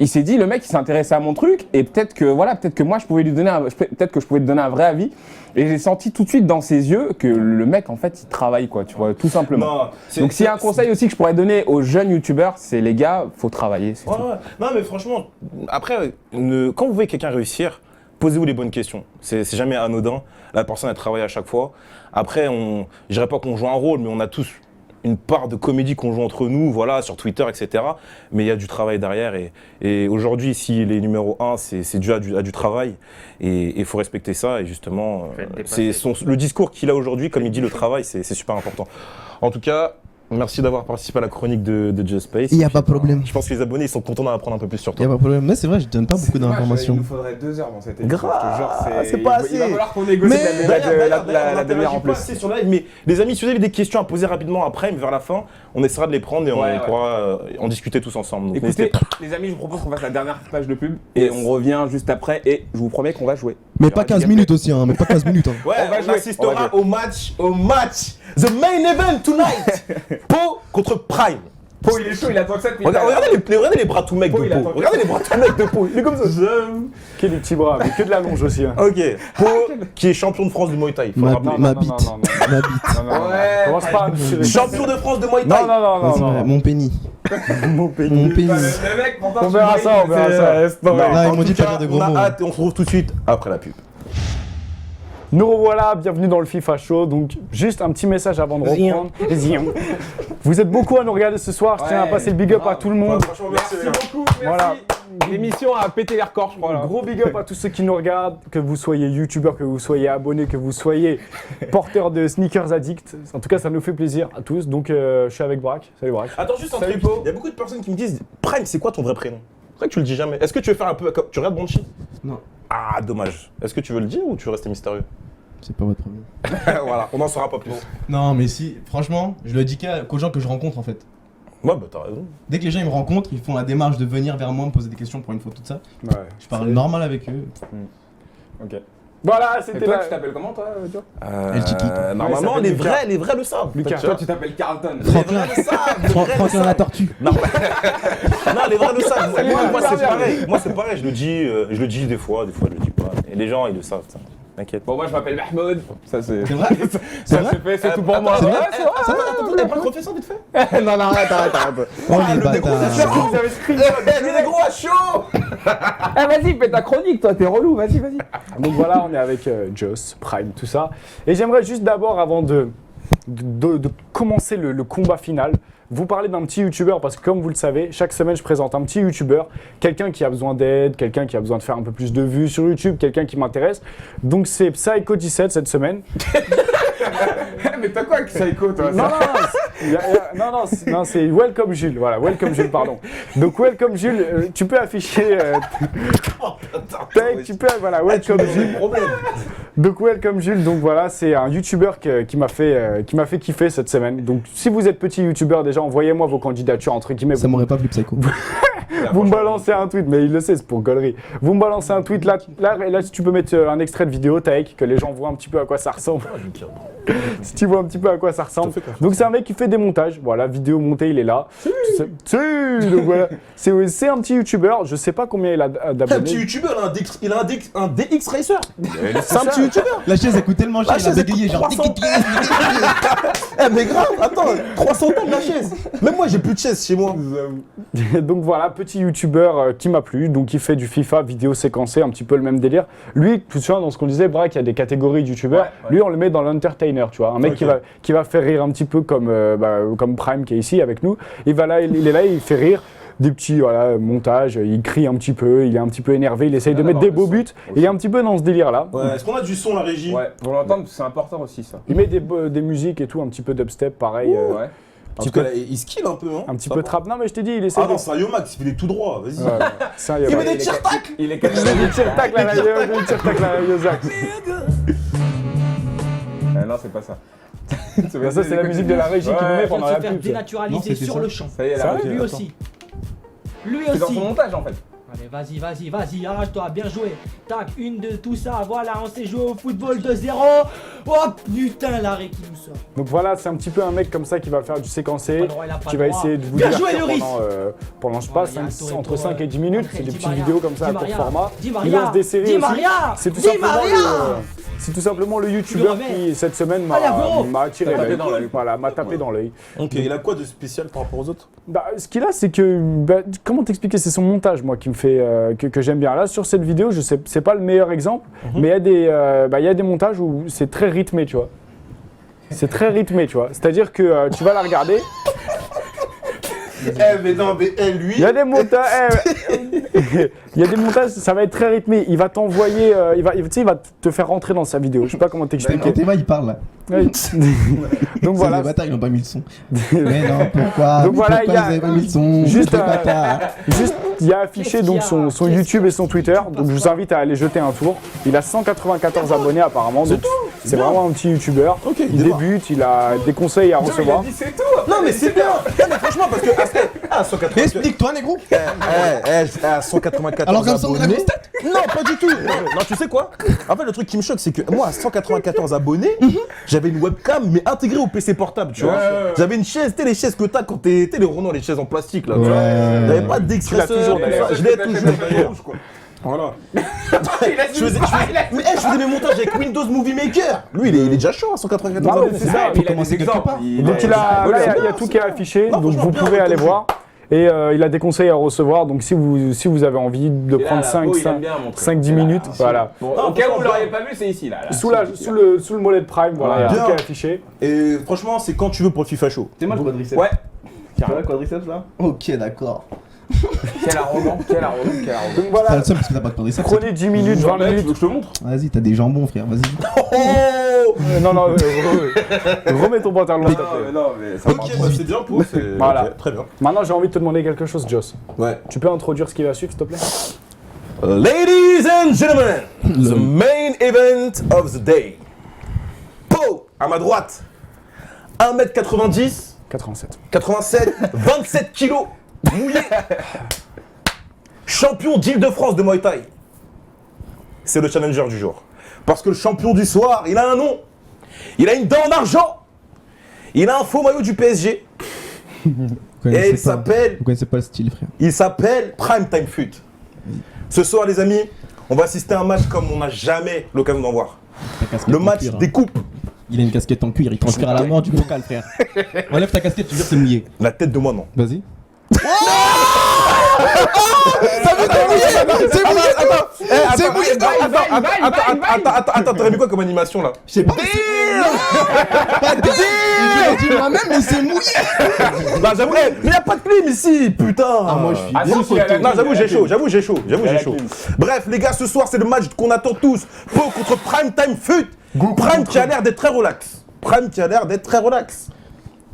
il s'est dit, le mec, il s'intéressait à mon truc et peut-être que moi, je pouvais lui donner peut-être que je pouvais te donner un vrai avis. Et j'ai senti tout de suite dans ses yeux que le mec, en fait, il travaille, quoi, tu vois, tout simplement. Non, donc, s'il y a un conseil aussi que je pourrais donner aux jeunes youtubeurs, c'est les gars, faut travailler, c'est tout. Non, mais franchement, après, quand vous voyez quelqu'un réussir, posez-vous les bonnes questions. C'est jamais anodin. La personne, elle travaille à chaque fois. Après, je dirais pas qu'on joue un rôle, mais on a tous une part de comédie qu'on joue entre nous, voilà, sur Twitter, etc. Mais il y a du travail derrière et aujourd'hui, si les numéro 1, c'est dû à du travail et il faut respecter ça et justement, le discours qu'il a aujourd'hui, comme il dit, le travail, c'est super important. En tout cas, merci d'avoir participé à la chronique de Just Space. Il n'y a pas de problème. Je pense que les abonnés, ils sont contents d'en apprendre un peu plus sur toi. Il n'y a pas de problème. Mais c'est vrai, je donne pas beaucoup d'informations. Il nous faudrait 2 heures dans cette émission. C'est pas assez. Il va falloir qu'on négocie la demi-heure en plus. Sur live, mais les amis, si vous avez des questions à poser rapidement après, vers la fin, on essaiera de les prendre et on pourra en discuter tous ensemble. Donc, écoutez, les amis, je vous propose qu'on fasse la dernière page de pub et on revient juste après et je vous promets qu'on va jouer. Mais pas 15 minutes aussi, hein. Mais pas 15 minutes. Ouais, on assistera au match. The main event tonight. Pau contre Prime. Pau, il est chaud, il attend 7 minutes. Regardez les bras tout mecs de Pau. Regardez les bras tout mecs de Pau. Il est comme ça. Quel petits bras, mais que de la longe aussi. Hein. Ok. Pau, qui est champion de France de Muay Thai. Ma bite. Ma bite. Ouais. Commence pas à me tirer. Champion de France de Muay Thai. Non. Mon pénis. Mon pénis. Le mec, on verra ça. Là, ils m'ont dit pas dire de gros mots. On a hâte et on se retrouve tout de suite après la pub. Nous revoilà, bienvenue dans le FIFA Show. Donc, juste un petit message avant de reprendre. Vous êtes beaucoup à nous regarder ce soir. Je tiens à passer le big up à tout le monde. Merci beaucoup. Voilà. L'émission a pété les records, je crois. Là. Gros big up à tous ceux qui nous regardent, que vous soyez youtubeurs, que vous soyez abonnés, que vous soyez porteurs de sneakers addicts. En tout cas, ça nous fait plaisir à tous. Donc, je suis avec Braque. Salut Braque. Attends, juste un truc. Il y a beaucoup de personnes qui me disent Prime, c'est quoi ton vrai prénom? C'est vrai que tu le dis jamais. Est-ce que tu veux faire un peu. Tu regardes Banshee? Non. Ah, dommage. Est-ce que tu veux le dire ou tu veux rester mystérieux? C'est pas votre problème. Voilà, on n'en saura pas plus. Non, mais si, franchement, je le dis qu'aux gens que je rencontre en fait. Ouais, bah t'as raison. Dès que les gens ils me rencontrent, ils font la démarche de venir vers moi, me poser des questions pour une photo, tout ça. Ouais. Je parle normal avec eux. Ok. Voilà, Et c'était toi, là. tu t'appelles comment, toi, Joe? El Chiqui. Normalement, les vrais le savent. Lucas. Toi, tu t'appelles Carlton. Franklin. Franklin la tortue. Non, les vrais le savent. Moi, c'est pareil. Moi, c'est pareil. Je le dis des fois je le dis pas. Et les gens, ils le savent, ça. T'inquiète. Bon, moi, je m'appelle Mahmoud. Ça, c'est. C'est vrai? Ça, c'est fait, c'est tout pour moi. C'est vrai? T'as pas refait ça vite fait? Non, arrête. Oh les bâtards. Vous avez screenshot. Les gros à chaud. Ah, vas-y, fais ta chronique, toi, t'es relou, vas-y. Donc voilà, on est avec Joss, Prime, tout ça. Et j'aimerais juste d'abord, avant de commencer le combat final, vous parler d'un petit youtubeur parce que comme vous le savez, chaque semaine je présente un petit youtubeur, quelqu'un qui a besoin d'aide, quelqu'un qui a besoin de faire un peu plus de vues sur YouTube, quelqu'un qui m'intéresse. Donc c'est Psycho17 cette semaine. Mais t'as quoi avec Psycho, toi? Non, c'est Welcome Jules, voilà, Welcome Jules, pardon. Donc Welcome Jules, tu peux afficher... voilà, Welcome Jules. Donc Welcome Jules, donc voilà, c'est un youtubeur qui m'a fait kiffer cette semaine. Donc si vous êtes petit youtubeur déjà, envoyez-moi vos candidatures entre guillemets. Ça m'aurait pas plu Psycho. Vous me balancez un tweet, mais il le sait, c'est pour gaulerie. Vous me balancez un tweet là, si tu peux mettre un extrait de vidéo, Taek, que les gens voient un petit peu à quoi ça ressemble. Si tu vois un petit peu à quoi ça ressemble. Donc c'est un mec qui fait des montages. Voilà, vidéo montée, il est là. Donc voilà. C'est un petit youtubeur, je sais pas combien il a d'abonnés. Un petit youtubeur, il a un DX Racer. C'est un petit youtubeur. La chaise elle coûte tellement cher, il a bégayé genre. Mais grave, attends, 300 ans de la chaise. Même moi, j'ai plus de chaise chez moi. Donc voilà, petit youtubeur qui m'a plu, donc il fait du FIFA, vidéo séquencée, un petit peu le même délire. Lui, tu vois, dans ce qu'on disait, Braque, il y a des catégories de youtubeurs. Lui, on le met dans l'entertainer, tu vois. Un mec qui va faire rire un petit peu comme Prime qui est ici avec nous. Il est là, il fait rire. Des petits montages, il crie un petit peu, il est un petit peu énervé, il essaye de mettre des beaux buts. Il est un petit peu dans ce délire-là. Ouais. Est-ce qu'on a du son, la régie? Ouais, pour l'entendre, c'est important aussi ça. Il met des musiques et tout, un petit peu dubstep, pareil. Ouais. En tout cas, il skill un peu, hein. Un petit peu trap. Non, mais je t'ai dit, il essaie. Ah non, c'est un Yomax, il est tout droit, vas-y. C'est un Il met des tire-tac. Il est Il met des tire-tac, la Yozax. Non, c'est pas ça. Ça, c'est la musique de la régie qui nous met pendant la se faire pub. dénaturaliser sur le champ. Ça y est, la régie. Lui aussi. Lui C'est dans aussi. son montage en fait. Allez, vas-y, arrache-toi, bien joué. Tac, une de tout ça, voilà, on s'est joué au football 2-0. Oh putain, l'arrêt qui nous sort. Donc voilà, c'est un petit peu un mec comme ça qui va faire du séquencé, Pas le droit, il a pas qui le va droit. essayer de vous Bien dire joué, Lloris. pendant je sais pas, Voilà, il y a un tour et entre tour, 5 et 10 minutes, André c'est des Di petites Maria, vidéos comme ça Di à court Maria, format. Di Il Maria, lance des séries Di aussi. Maria, C'est tout Di simplement Maria. c'est tout simplement le youtubeur qui cette semaine Allez, Avro. m'a attiré T'as tapé l'œil. dans l'œil. Voilà, m'a tapé dans l'œil. Ok, il a quoi de spécial par rapport aux autres? Bah, ce qu'il a, c'est que, comment t'expliquer, c'est son montage, moi, qui me fait, que j'aime bien. Là, sur cette vidéo, je sais, c'est pas le meilleur exemple, mais il y a des montages où c'est très rythmé, tu vois. C'est très rythmé, tu vois. C'est-à-dire que tu vas la regarder. Mais non, mais lui. Il y a des montages, il y a des montages, ça va être très rythmé. Il va t'envoyer, il va te faire rentrer dans sa vidéo. Je sais pas comment t'expliquer. T'inquiète pas, il parle là. Oui. Donc Voilà. voilà. Les bâtards, ils ont pas mis le son. Mais non, pourquoi? Donc voilà, il y a- Pourquoi ils avaient pas mis le son? Juste, Les bâtards. Juste, il y a affiché donc son YouTube et son Twitter. Donc je vous invite à aller jeter un tour. Il a 194 abonnés apparemment. Donc c'est vraiment un petit YouTuber. Ok, Il démarre. débute, il a des conseils à recevoir. C'est tout. Non, mais c'est bien. Non, mais franchement, parce que à 184. Explique-toi, négro. À 194 Alors comme ça, on a abonnés. la constate. Non, pas du tout. Non, tu sais quoi? En fait, le truc qui me choque, c'est que moi, à 194 abonnés, j'avais une webcam, mais intégrée au PC portable, tu vois. J'avais une chaise, tu sais, les chaises que t'as quand t'es les Renault, les chaises en plastique, là, tu vois. J'avais pas d'expresseur. Tu l'as toujours, d'ailleurs. Je l'ai toujours, d'ailleurs. Voilà. Je faisais mes montages avec Windows Movie Maker. Lui, il est déjà chaud à 194 Ah ouais, abonnés. c'est ça. Il faut commencer quelque part. Donc il y a tout qui est affiché. Donc franchement, vous bien, pouvez aller comme voir. Et il a des conseils à recevoir. Donc si vous avez envie de prendre 5-10 minutes, voilà. Bon, au cas où vous l'auriez pas vu, c'est ici là. Sous le mollet de Prime, voilà, il y a Bien. tout qui est affiché. Et franchement, c'est quand tu veux pour le FIFA Show. C'est moi le quadriceps. Ouais. Tu vois le quadriceps là? Ok, d'accord. Quel arrogant. Donc T'as voilà, le seum parce que t'as pas de quadriceps. prenez 10 minutes, 20 Tu veux minutes. que je te montre? Vas-y, t'as des jambons, frère, vas-y. Non, remets ton pantalon. s'il te plaît. Non, mais ça Ok, bah, c'est bien pour. Voilà. Ok, très bien. Maintenant, j'ai envie de te demander quelque chose, Joss. Ouais. Tu peux introduire ce qui va suivre, s'il te plaît? Ladies and gentlemen, the main event of the day. Po, à ma droite, 1m90, 87. 87, 27 kilos, mouillé. Champion d'Île-de-France de Muay Thai. C'est le challenger du jour. Parce que le champion du soir, il a un nom. Il a une dent en argent. Il a un faux maillot du PSG. Et il s'appelle... Vous connaissez pas le style, frère. Il s'appelle Prime Time Fut. Ce soir, les amis, on va assister à un match comme on n'a jamais l'occasion d'en voir. Le match des coupes. Il a une casquette en cuir, il transpire à la mort du bocal, frère. Enlève ta casquette, tu veux dire c'est mouillé. La tête de moi, non. Vas-y. C'est mouillé. Attends, t'aurais mis quoi comme animation là? Je sais pas. Pas de je l'ai dit moi-même, mais c'est mouillé. Bah j'avoue, mais y'a pas de clim ici, putain. Ah, moi je suis Ah, bien si, elle a Non, j'avoue, j'ai chaud, clim. j'avoue, j'ai chaud. Bref, les gars, ce soir, c'est le match qu'on attend tous. Po contre Prime Time Fut. Prime qui a l'air d'être très relax.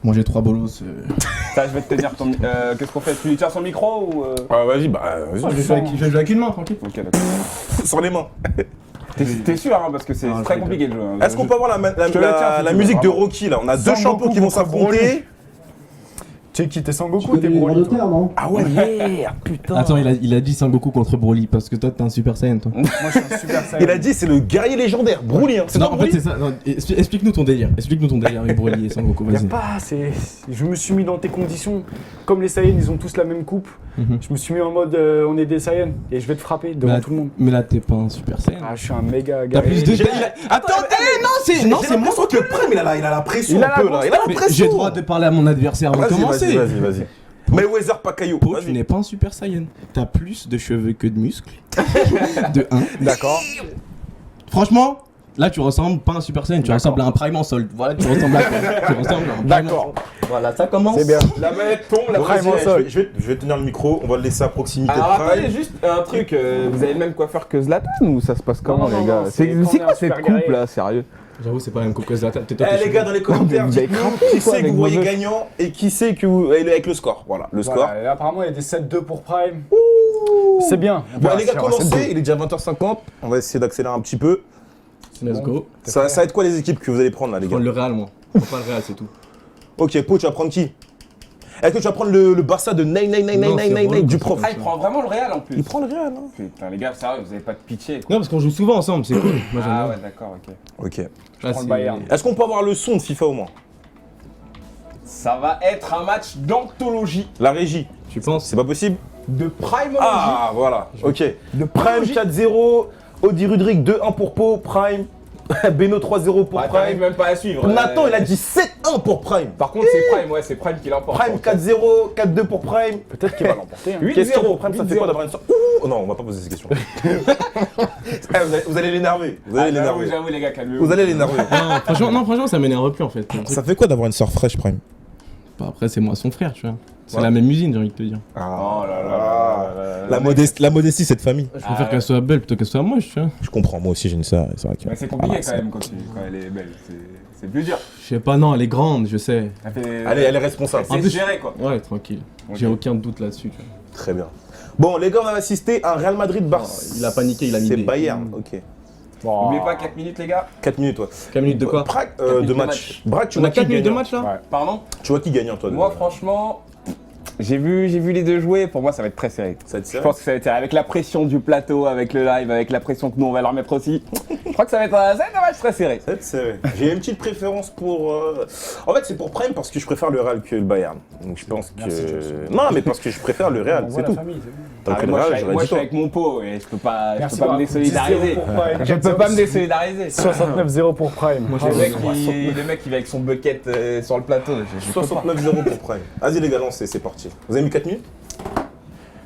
Moi j'ai 3 bolos. Ça, je vais te tenir ton. Qu'est-ce qu'on fait? Tu lui tiens son micro ou. Ah, vas-y, Je vais jouer avec une main, tranquille. Ok, d'accord. sur les mains. T'es sûr, hein, parce que c'est très compliqué le jeu. hein. Est-ce qu'on peut avoir Je te le tiens, si la tu musique veux, de vraiment. Rocky là? On a deux Sangoku champions qui vont contre s'affronter. Tu sais qui t'es Tu Sangoku, connais t'es les droits Broly. toi. d'auteur, non? Ah ouais, yeah, putain. Attends, il a dit Sangoku contre Broly parce que toi t'es un Super Saiyan toi. Moi je suis un super saiyan. Il a dit c'est le guerrier légendaire, Broly. Hein. C'est Non, pas en fait Broly c'est ça. Non, explique-nous ton délire. Explique-nous ton délire avec Broly et Sangoku, Y a vas-y. pas, je me suis mis dans tes conditions. Comme les Saiyans, ils ont tous la même coupe. Mhm. Je me suis mis en mode on est des Saiyans et je vais te frapper devant Mais tout le monde. Mais là t'es pas un Super Saiyan. Ah, je suis un méga T'as guerrier. plus de. J'ai- Attends, non, c'est moi. que Prime, il a la pression Il a un la peu là. Il a la Mais pression. j'ai le droit de parler à mon adversaire avant de Vas-y, commencer. vas-y. Mayweather Pacquiao. Po, tu Vas-y. n'es pas un Super Saiyan. T'as plus de cheveux que de muscles. De 1. D'accord. Franchement, là tu ressembles pas à un Super Saiyan, tu ressembles à un Prime en solde. Voilà, tu ressembles à quoi? Tu ressembles à un Prime en D'accord. solde. Voilà, ça commence. C'est bien. La manette tombe, la Prime pression. en sol. Je vais tenir le micro, on va le laisser à proximité Alors de Prime. attendez, juste un truc, vous avez le même coiffeur que Zlatan ou ça se passe comment non, les gars? non, C'est c'est quand c'est on est quoi un cette super coupe guerrier. là, sérieux? J'avoue, c'est pas la même coupe que Zlatan. Eh les gars, dans les commentaires, Vous avez dites-nous craqué, qui quoi, c'est que avec vous vos voyez œufs. gagnant et qui c'est que vous. Avec le score. Voilà, le score. Voilà, et apparemment, il y a des 7-2 pour Prime. C'est bien. Bon, les gars, c'est un commencez, 7-2. il est déjà 20h50. On va essayer d'accélérer un petit peu. Let's go. Ça va être quoi les équipes que vous allez prendre là, les gars? Prendre le Real, moi. Je prends pas le Real, c'est tout. Ok, Po, tu vas prendre qui? Est-ce que tu vas prendre le Barça de Ney Non, c'est Ney relou, du ça, prof? Ah, il prend vraiment le Real en plus. Il prend le Real, hein? Putain, les gars, sérieux, vous avez pas de pitié quoi. Non, parce qu'on joue souvent ensemble, c'est cool. Moi j'aime Ah bien. ouais, d'accord, ok. Ok. Là, prends le c'est- Bayern. Est-ce qu'on peut avoir le son de FIFA au moins? Ça va être un match d'anthologie La régie. Tu penses? C'est pas possible? de Prime. Ah, voilà. Ok. Prime 4-0. Audi Rudrick 2-1 pour Po. Prime. Beno 3-0 pour Ouais, t'arrives Prime. même pas à suivre. Nathan, il a dit 7-1 pour Prime. Par contre, c'est Prime, ouais, c'est Prime qui l'emporte. Prime 4-0, 4-2 pour Prime. Peut-être qu'il va l'emporter. hein. 8-0. Question pour Prime, ça fait 8-0. quoi d'avoir une sorte. Ouh, non, on va pas poser ces questions. Vous allez l'énerver. Vous allez l'énerver. J'avoue, les gars, calmez-vous. Vous allez l'énerver. Non, franchement, ça m'énerve plus en fait. Le truc- Ça fait quoi d'avoir une sœur fraîche, Prime? Bah, après, c'est moi son frère, tu vois. C'est Ouais. la même usine, j'ai envie de te dire. Oh là là. La modestie, cette famille. Je préfère qu'elle soit belle plutôt qu'elle soit moche, tu vois. Je comprends, moi aussi j'ai une sœur. C'est vrai que. Mais c'est compliqué quand même quand elle est belle. C'est plus dur. Je sais pas, non, elle est grande, je sais. Elle est responsable. En C'est plus- géré quoi. Ouais, tranquille. Ok. J'ai aucun doute là-dessus, tu vois. Très bien. Bon, les gars, on a assisté à un Real Madrid-Barça. Il a paniqué, il a mis C'est des- Bayern, ok. Bon. N'oubliez pas 4 minutes, les gars. 4 minutes, ouais. 4 minutes de quoi? Braque, minutes de de match. match. Braque, tu On vois a qui 4 minutes de gagnant match là? Ouais. Pardon. Tu vois qui gagnant, toi? Moi, franchement, j'ai vu les deux jouer. Pour moi, ça va être très serré. Ça va être Je serré. pense que ça va être serré. Avec la pression du plateau, avec le live, avec la pression que nous on va leur mettre aussi. Je crois que ça va être un match très serré. Ça va être serré. J'ai une petite préférence pour. En fait, c'est pour Prime parce que je préfère le Real que le Bayern. Donc je pense que. Merci, Josh. Non, mais parce que je préfère le Real, On voit c'est la tout. famille, c'est bon. Donc le moi, Real, je j'aurais dit suis toi. avec mon pot et je peux pas Merci, me Marc. désolidariser. 10-0 pour Prime. Je peux pas me désolidariser. 69-0 pour Prime. Moi, Ah, Le j'ai- mec, ouais. le mec, il va avec son bucket sur le plateau. Je peux pas. 69-0 pour Prime. Vas-y, les gars, lancez, c'est parti. Vous avez mis 4 minutes?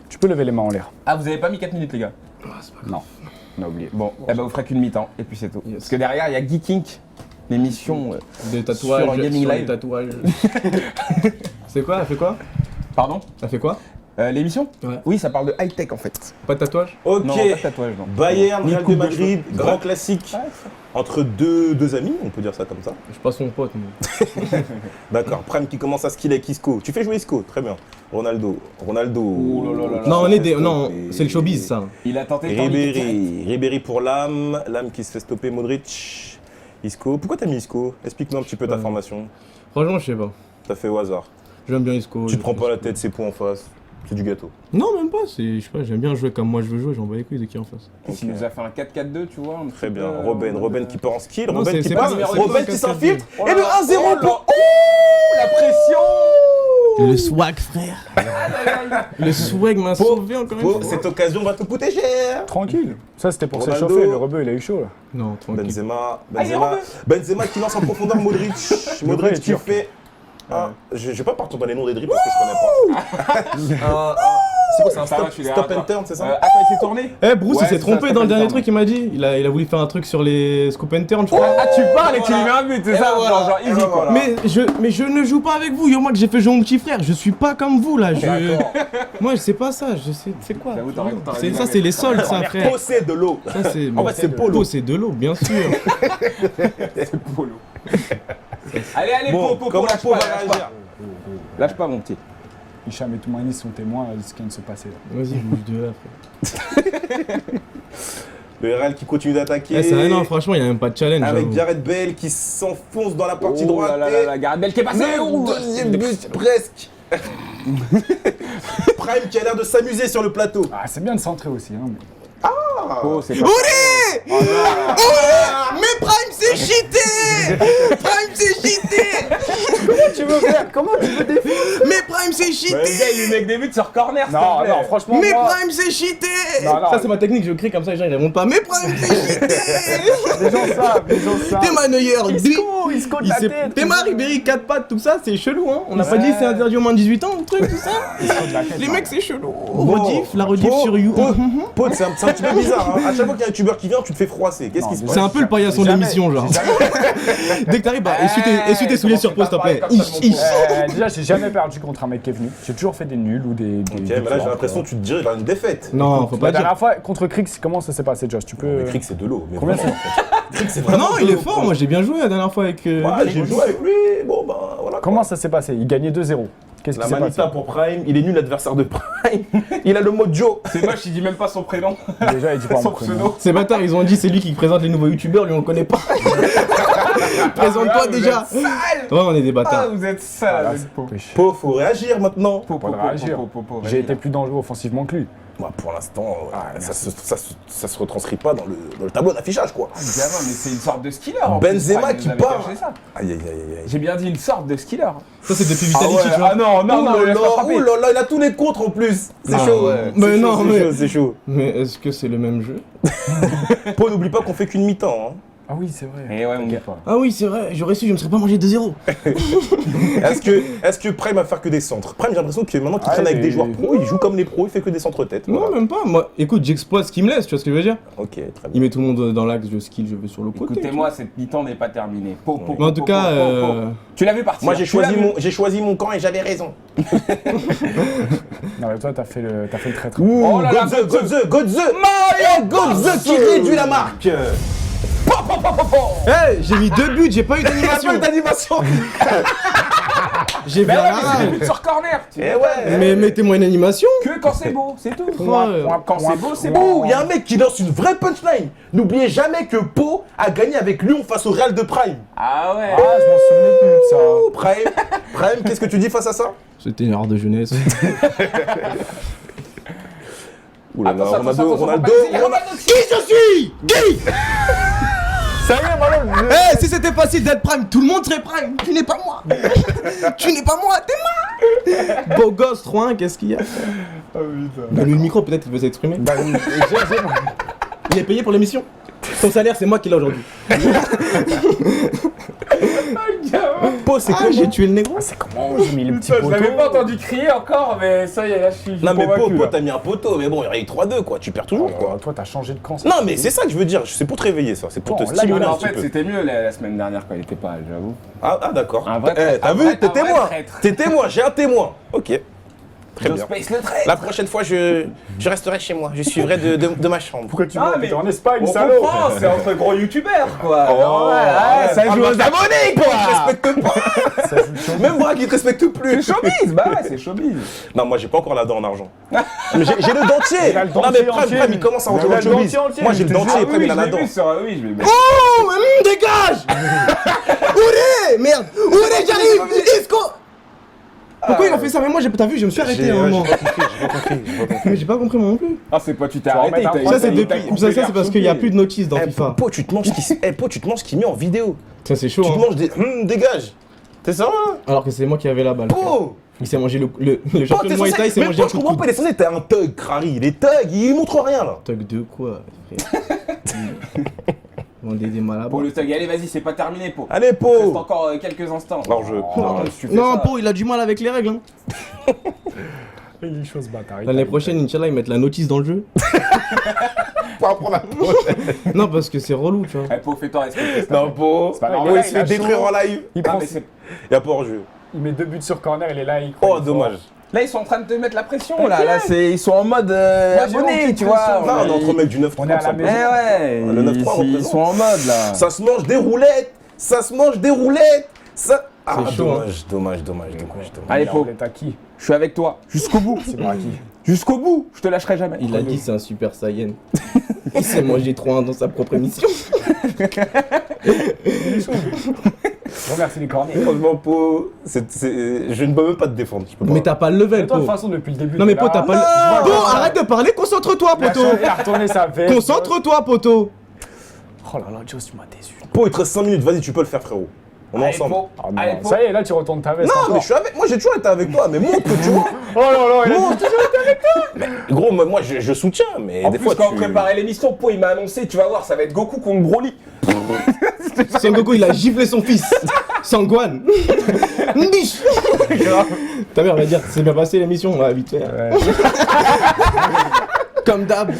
Tu peux lever les mains en l'air. Ah, vous avez pas mis 4 minutes, les gars? Non, on a oublié. Bon, eh ben vous ferez qu'une mi-temps et puis c'est tout. Parce que derrière, il y a Geeking, l'émission. Des tatouages, Sur Gaming sur les Live. tatouages. C'est quoi? Elle fait quoi? Pardon? Elle fait quoi? L'émission? Ouais. Oui, ça parle de high-tech en fait. Pas de tatouage? Ok. Non, pas de tatouage, non. Bayern, Ni Real de coupe de Madrid, cheveux. grand classique. Entre deux amis, on peut dire ça comme ça. Je suis pas son pote, moi. D'accord. Prime qui commence à skiller avec Isco. Tu fais jouer Isco, très bien. Ronaldo. Oh là là là là. Non, on est des. Non, c'est le showbiz ça. Il a tenté de t'enlever direct. Ribéry pour l'âme. L'âme qui se fait stopper Modric. Isco. Pourquoi t'as mis Isco? Explique-nous un petit peu ta formation. Franchement, je sais pas. T'as fait au hasard. J'aime bien Isco. Tu te prends pas la tête, c'est points en face. C'est du gâteau. Non, même pas. Je sais pas, j'aime bien jouer comme moi je veux jouer, j'en bats les couilles de qui est en face. Il nous a fait un 4-4-2, tu vois. un petit Très bien. peu, Robin qui part en skill. Non, Robin c'est- qui c'est passe. pas- Robin c'est pas qui s'infiltre. Oh Et là le là. 1-0 Oh là. pour. La pression. Le swag, frère. Le swag m'a sauvé encore une fois. Cette occasion va te coûter cher. Tranquille. Ça, c'était pour Ronaldo. s'échauffer. Le rebeu, il a eu chaud là. Non, tranquille. Benzema qui lance en profondeur Modric. Modric qui turc. fait. Je vais pas partir dans les noms des dribbles parce que je connais pas. C'est quoi, c'est un Ça va, je suis stop derrière and toi. turn, c'est ça? Ah, quand il s'est tourné? Eh, Bruce, Ouais, il s'est c'est trompé ça, dans le ça dernier fait truc, il m'a dit. Il a voulu faire un truc sur les scoop and turn, je crois. Ah, tu parles et tu lui voilà. mets un but, c'est Et ça? voilà. Genre Et easy quoi. voilà. Mais je ne joue pas avec vous, yo, moi que j'ai fait jouer mon petit frère, je suis pas comme vous là. Moi, je sais pas ça, je sais. C'est quoi? J'avoue, t'aurais C'est dû ça, la c'est les soldes, ça, frère. Possède de l'eau. Ça, c'est. En fait, c'est Polo. Polo, c'est de l'eau, bien sûr. Polo. Allez, Bon, Popo, comment lâche Pau pas, va lâche réagir? pas. Lâche pas, mon petit. Hicham et Toumani sont témoins de ce qui vient de se passer là. Vas-y, bouge de là, frère. Le RL qui continue d'attaquer. Eh, c'est non, franchement, il y a même pas de challenge. Avec j'avoue. Gareth Bale qui s'enfonce dans la partie Oh droite. là là là, Gareth Bale qui est passé. Le deuxième but presque. Prime qui a l'air de s'amuser sur le plateau. Ah, c'est bien de centrer aussi. Hein. Po, c'est pas. Oulé Mais Prime c'est cheaté. Prime c'est cheaté. Tu veux faire comment tu veux défendre? Mais Prime c'est Le cheaté. gars, il lui met que des buts sur corner, s'il te Non, plaît. non, franchement. Mais moi, Prime c'est cheaté. Non, non. Ça c'est ma technique, je crie comme ça les gens ils répondent pas. Mais Prime c'est cheaté. les gens savent, les gens savent. T'es Neuer, Il se colle la tête. Théma, Ribéry, 4 pattes, tout ça, c'est chelou, hein. On n'a pas dit c'est interdit aux moins de 18 ans, le truc, tout ça. Les mecs, c'est chelou. Rediff, la rediff sur You. Pote, c'est un petit peu bizarre. Hein. À chaque fois qu'il y a un youtubeur qui vient, tu te fais froisser. Qu'est-ce qui se passe? C'est un peu le paillasson de Jamais, l'émission, genre. Dès que t'arrives, bah, essuie tes souliers sur pause, s'il te plaît. Déjà, j'ai jamais perdu contre un mec qui est venu. J'ai toujours fait des nuls ou des. Ok, mais là j'ai l'impression que tu te diriges vers une défaite. Non, faut La pas dire. dernière fois, contre Crix, comment ça s'est passé, Josh? Tu peux. Mais Crick c'est de l'eau. Mais Combien vraiment, en fait. Crick c'est vraiment Non, de il est l'eau. fort, moi j'ai bien joué la dernière fois avec. Ouais, j'ai joué avec lui. Bon bah voilà. Comment ça s'est passé? Il gagnait 2-0. Qu'est-ce qui La s'est passé? manita pour Prime, il est nul l'adversaire de Prime. Il a le mojo. C'est moche, il dit même pas son prénom. Déjà, il dit pas Son mon prénom. pseudo. Ces bâtards, ils ont dit c'est lui qui présente les nouveaux youtubeurs, lui on le connaît pas. Présente-toi déjà. Ouais, on est des Ah, bâtards. vous êtes sale. Ah, avec Po. Po, faut réagir maintenant. Po, Pas po, de po, réagir. po, po, po, J'ai été plus dangereux offensivement que lui. Bah, pour l'instant, ça se retranscrit pas dans le tableau d'affichage quoi. Gamin, mais c'est une sorte de skiller. en Benzema plus. Ah, il qui nous avait part. caché ça. Aïe aïe aïe aïe. J'ai bien dit une sorte de skiller. Ça c'est depuis Ah, Vitality, ouais, tu vois. ah non, non, non, Ouh là laisse pas là, frapper. ouh là là, il a tous les contres en plus. C'est Ah chaud. ouais. C'est Mais chaud, non, c'est mais- chaud, c'est chaud. Mais est-ce que c'est le même jeu? Po, n'oublie pas qu'on fait qu'une mi-temps. Hein. Ah oui, c'est vrai. Et ouais, on dit pas. Ah oui, c'est vrai, j'aurais su, je me serais pas mangé 2-0. Est-ce que Prime va faire que des centres? Prime, j'ai l'impression que maintenant qu'il Ah, traîne avec mais- des joueurs pros, il joue comme les pros, il fait que des centres tête. Non, même pas. Moi, écoute, j'exploite ce qu'il me laisse, tu vois ce que je veux dire? Ok, très bien. Il met tout le monde dans l'axe, je skill, je vais sur le côté. Écoutez-moi, cette mi-temps n'est pas terminée. Po, po, Mais en po, tout po, cas, po, po, po. Tu l'as vu partir. Moi, Tu l'as vu. j'ai choisi mon camp et j'avais raison. Non, mais toi, t'as fait le traître. Ouh, Oh là là, Godze Godze qui réduit la marque. Hey, j'ai mis 2 buts, j'ai pas eu d'animation. d'animation. J'ai Mais bien ouais, la mais c'est des rage. buts sur corner. Eh ouais. Mais mettez-moi une animation. Que quand c'est beau, c'est tout. Ouais. Quand c'est beau, c'est Ouh, beau. il y a un mec qui lance une vraie punchline. N'oubliez jamais que Po a gagné avec Lyon face au Real de Prime. Ah ouais. Ah, je m'en souvenais plus de ça. Ouh, Prime, qu'est-ce que tu dis face à ça? C'était une art de jeunesse. Ouh là là, Attention, Ronaldo, attention, Ronaldo, Ronaldo. Qui je suis? Qui? Ça y est, Malo. Eh, si c'était facile d'être prime, tout le monde serait prime. Tu n'es pas moi. Tu n'es pas moi, t'es moi. Beau gosse, 3-1, qu'est-ce qu'il y a? Donne-lui le micro, peut-être qu'il veut s'exprimer. Bah, Il est payé pour l'émission. Son salaire, c'est moi qui l'ai aujourd'hui. Po, c'est Ah, j'ai tué le négro. c'est comment j'ai mis le petit Je poteau. l'avais pas entendu crier encore, mais ça y est, là, je suis Non mais convaincu, Po, là. t'as mis un poteau, mais bon, il y aurait eu 3-2 quoi, tu perds toujours quoi. Toi, t'as changé de camp. ça. Non mais c'est ça que je veux dire, c'est pour te réveiller ça, c'est pour te Bon, là, stimuler Mais un en petit fait, peu. c'était mieux la semaine dernière quand il était pas, j'avoue. Ah d'accord. Un vrai Eh, traître, t'as un vu, vrai- t'es un vrai témoin. traître. T'es témoin, j'ai un témoin. Ok. Très Joe bien. Space le trait. La prochaine fois, je resterai chez moi, je suivrai de ma chambre. Pourquoi tu Ah, vois mais T'es en Espagne, On salaud. comprend, c'est entre gros youtubeurs, quoi. Oh, ouais, ça joue aux abonnés, Ils quoi. te respectent pas. Ça joue chaud. Même moi qui te respecte plus. C'est showbiz, bah ouais, c'est showbiz. Non, moi j'ai pas encore la dent en argent. Mais j'ai le dentier. Il a le Non mais dentier Prime, entier. Prime, il commence à rentrer Il dans a le le showbiz. dentier entier, Moi j'ai le je te dentier jure. et Prime il a la dent. Oui, je l'ai vu. Oh, dégage. Ouré, merde. Ouré, j'arrive. Isco. Pourquoi il a fait ça? Mais moi, t'as vu, je me suis arrêté à un moment. Mais j'ai pas compris moi non plus. Ah, c'est pas, tu t'es Tu vas arrêté. remettre un t'as- Ça, c'est t'as- depuis. t'as coupé Ça, c'est l'air parce qu'il y a plus de notices dans Eh, FIFA. Po, tu te manges ce qu'il met en vidéo. Ça, c'est chaud. Tu te Hein. manges des. Dégage. C'est ça hein? Alors que c'est moi qui avais la balle. Po Il s'est mangé le Po, champion t'es de Muay Thai, il s'est Mais mangé Po, un je coup de comprends pas, coude. il est censé être un thug, Crary. Les thugs, ils montrent rien là. Thug de quoi, frère? On est des malades. Pour le tag, allez, vas-y, c'est pas terminé, Po. Allez, Reste Po. encore quelques instants. Alors, je- Non, si tu fais Non, ça- Po, il a du mal avec les règles. Hein. Les choses bâtard. L'année prochaine, Inch'Allah, ils mettent la notice dans le jeu. Pour apprendre la prochaine. Non, parce que c'est relou, tu vois. Eh, Po, fais-toi respecter. Non, Po. pas Po, normal, il se il fait a détruire chaud. en live. Il Ah, prend, mais c'est- Y'a pas hors-jeu. il met 2 buts sur corner, il est là, il croit. Oh, dommage. Là, ils sont en train de te mettre la pression, là. Là, ils sont en mode Moi, j'ai abonné, aucune tu vois. pression. Là, on est entre mecs du 9-3. On est à la ça Eh maison. ouais, Le 9-3 ils représente. sont en mode, là. Ça se mange des roulettes. Ça se mange des roulettes. Ça. Ah, C'est chaud, dommage. Allez, Po. Po, T'as qui? je suis avec toi. Jusqu'au bout. C'est moi qui. Jusqu'au bout. Je te lâcherai jamais. Il a dit c'est un super saiyan. Il s'est mangé 3-1 dans sa propre émission. Je remercie les cornets. Franchement, Po, je ne peux même pas te défendre. Je peux pas. Mais t'as pas le level, Toi, de Po. toute façon, depuis le début. Non mais Po, t'as pas le... Po, arrête de parler, concentre-toi, poto. Il a retourné sa veste. Concentre-toi, poto. Oh là là, Joss, tu m'as déçu. Po, il te reste 5 minutes, vas-y, tu peux le faire, frérot. On est ensemble. Ah non, ça y est, là, tu retournes ta veste. Non, encore. mais je suis avec. Moi, j'ai toujours été avec toi, mais montre que tu vois. Oh là là, il a Montre. dit toujours été avec toi. Mais gros, moi, je soutiens, mais En des plus, fois, quand tu. on préparait l'émission, Po, il m'a annoncé, tu vas voir, ça va être Goku contre Broly. Son Goku, il a giflé son fils. Sangwan. Biche. Ta mère va dire, c'est bien passé l'émission, ouais, vite fait. Comme d'hab.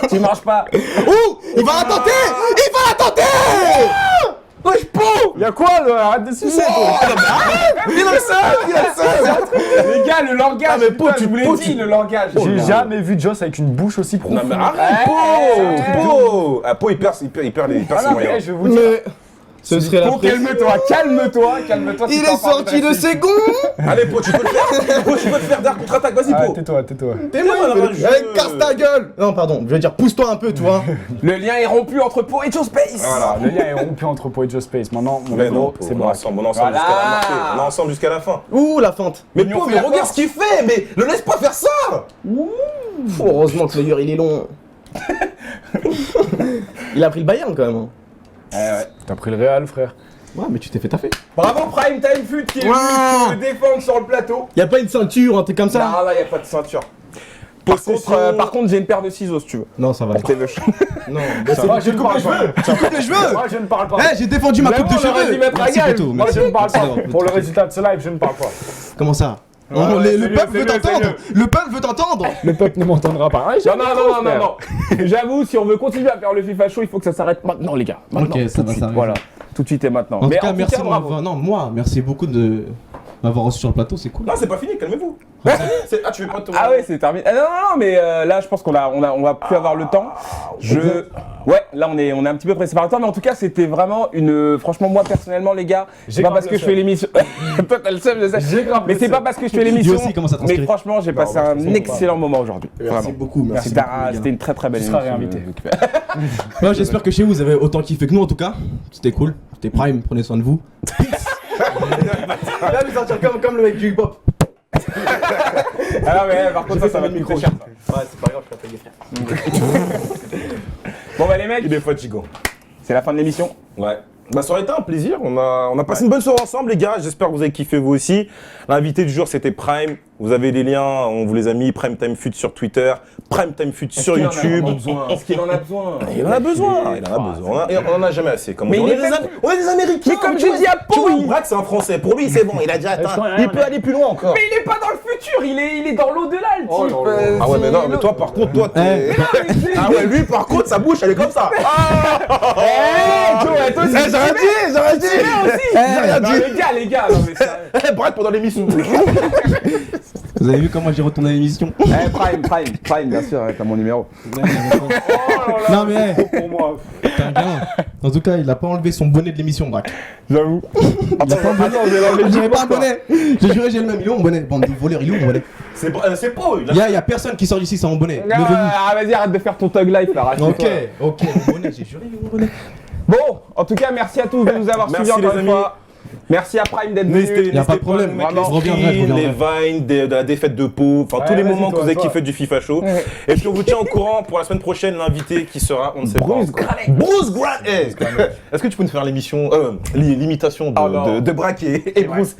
Tu manges pas. Ouh, il va la tenter. Il va la tenter. Wesh, Po. Y'a quoi là? Arrête de sucer, toi. Il est dans le sol, il est dans le sol. Les gars, le langage. Ah, mais Po, putain, tu je vous l'ai Po, dit, tu- le langage. J'ai jamais vu Joss avec une bouche aussi profonde. Non, mais arrête, Po. Ah, Po, il perd ses Ah moyens. non, mais je vais vous dire. Mais ce serait la Po, pression. calme-toi. Il est sorti de ses gonds. Allez, Po, tu peux le faire. Po, tu peux le faire d'un contre-attaque, vas-y, Ah, Po. tais-toi. T'es moi, Casse ta gueule. Non, pardon, je veux dire, pousse-toi un peu, tu vois. Le lien est rompu entre Po et Joe Space. Voilà. Le lien est rompu entre Po et Joe Space. Maintenant, mon Mais non, ego, Po, c'est on est bon. ensemble, Voilà. jusqu'à la fin. On est ensemble jusqu'à la fin. Ouh, la fente. Mais Po, mais regarde ce qu'il fait, mais le laisse pas faire ça. Heureusement que le il est long. Il a pris le Bayern quand même. Hein. T'as pris le Real, frère. Ouais, mais tu t'es fait taffer. Bravo Prime Time Food qui est venu Ouais. me défendre sur le plateau. Y a pas une ceinture, un truc comme ça? Non, là, y a pas de ceinture. Possession. Par contre, j'ai une paire de ciseaux si tu veux. Non, ça va. T'es veuche. Non, Moi, je ne parle pas. tu coupes les cheveux. Moi, je ne parle pas. Eh, j'ai défendu ma coupe de Vraiment, on aurait cheveux. dû mettre à Merci, gage. Poto, Moi, merci. je ne parle pas. Merci. Pour le résultat de ce live, je ne parle pas. Comment ça? Ouais, c'est Le mieux, peuple c'est veut mieux, c'est t'entendre. mieux. Le peuple veut t'entendre. Le peuple ne m'entendra pas. Non. J'avoue, si on veut continuer à faire le FIFA show, il faut que ça s'arrête maintenant, les gars. Maintenant, Ok, ça tout de va suite. s'arrêter. Voilà, tout de suite et maintenant. En tout Mais cas, merci de bravo. m'avoir. Non, moi, merci beaucoup de m'avoir reçu sur le plateau, c'est cool. Non, c'est pas fini, calmez-vous. Ah, tu veux pas te. Ah ouais, c'est terminé. Ah non, mais là, je pense qu'on va plus avoir le temps. Ouais, là, on est un petit peu pressé par le temps, mais en tout cas, c'était vraiment franchement, moi, personnellement, les gars, c'est pas parce que je fais l'émission. Toi, t'as le seum, je sais. Mais c'est pas parce que je fais l'émission. Lui aussi, il commence à Mais transpirer. franchement, j'ai passé un excellent moment aujourd'hui. Merci Vraiment. beaucoup, merci beaucoup. les gars. C'était une très très belle Tu émission. seras réinvité. Ouais, j'espère que chez vous, vous avez autant kiffé que nous en tout cas. C'était cool. C'était Prime, prenez soin de vous. Là, vous sortir comme le mec du hip-hop. Ah non, mais par contre, ça va être micro. Ouais, c'est pas grave, je vais payer frère. Bon, bah, les mecs, Il est fatigant. c'est la fin de l'émission. Ouais. Bah, ça aurait été un plaisir. On a passé une bonne soirée ensemble, les gars. J'espère que vous avez kiffé vous aussi. L'invité du jour, c'était Prime. Vous avez les liens, on vous les a mis. Prime Time Fut sur Twitter, Prime Time Fut sur YouTube. Est-ce qu'il en a besoin? Il en a besoin. Il en a besoin. On en a jamais assez. Comme Mais on, il est est même- on est des Américains. Mais comme tu je vois, dis à tu vois, Pau, il- Braque, c'est un Français. Pour lui, c'est bon. Il a déjà atteint. Il peut aller plus loin encore. Mais il est pas dans le futur, il est dans l'au-delà, le Oh type. là là. Ah ouais, mais non, mais toi, par contre, toi, t'es. Ah ouais, lui, par contre, sa bouche, elle est comme ça. Joe, toi aussi, j'aurais dit. j'ai rien dit. Les gars, non mais ça. Braque pendant l'émission. Vous avez vu comment j'ai retourné l'émission? Prime, bien sûr, t'as mon numéro. Non mais hey, Pour moi. t'es un gamin. En tout cas, il a pas enlevé son bonnet de l'émission, Braque. J'avoue. Il a pas un bonnet. J'avais pas un bonnet. J'ai juré, j'ai le même. Il est où mon bonnet? Bande de voleurs, il est où mon bonnet? C'est Pro. Y a personne qui sort d'ici sans mon bonnet. Levez-vous. Ah, vas-y, arrête de faire ton tug life là. Ok, mon bonnet, j'ai juré, il est où mon bonnet? Bon, en tout cas, merci à tous de nous avoir Merci, suivis encore les une amis. fois. Merci à Prime d'être N'hésitez venu. Y a pas de problème, à nous mettre vraiment. les Je reviendrai, screens, je les reviendrai. vines de la défaite de Pau, enfin tous Ouais, les vas-y, moments que toi, vous avez toi. kiffé du FIFA Show. Et puis on vous tient au courant pour la semaine prochaine, l'invité qui sera, on ne sait Bruce pas. Granet. Bruce Granet. Est-ce que tu peux nous faire l'émission, l'imitation Oh non. de Braque et Bruce?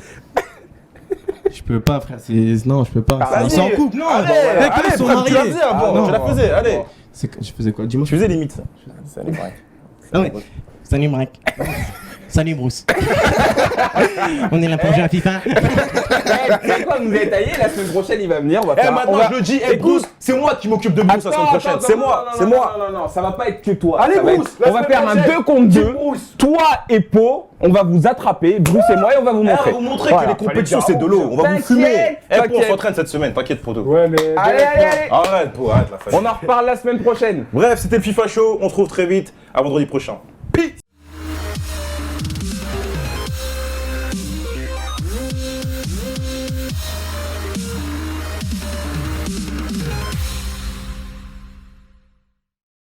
Je peux pas, frère. Non, je peux pas. Ah, Ils sont en couple, non. Allez, Mec, allez, ils sont Braque, tu mariés. l'as fait avant, non. tu la faisais, allez. Je faisais quoi? Dis-moi. Tu faisais limite ça. Ah ouais. Salut Braque. Salut Bruce. On est là pour jouer à FIFA. C'est quoi, vous avez taillé? La semaine prochaine, il va venir. On va Eh faire maintenant je le dis, eh Bruce, c'est moi qui m'occupe de Bruce la semaine prochaine. C'est moi, c'est moi. Non, ça va pas être que toi. Allez, Ça va Bruce, être- la on va semaine faire un prochaine. 2 contre 2. Bruce. Toi et Po, on va vous attraper, Bruce et moi, et on va vous On montrer. va vous montrer Voilà, que les compétitions fallait c'est de l'eau. On va vous T'inquiète, fumer. Eh Pau, on t'inquiète. s'entraîne cette semaine, t'inquiète pour deux. Ouais, mais. Allez. Arrête Pau, arrête la famille. On en reparle la semaine prochaine. Bref, c'était le FIFA Show, on se retrouve très vite, à vendredi prochain.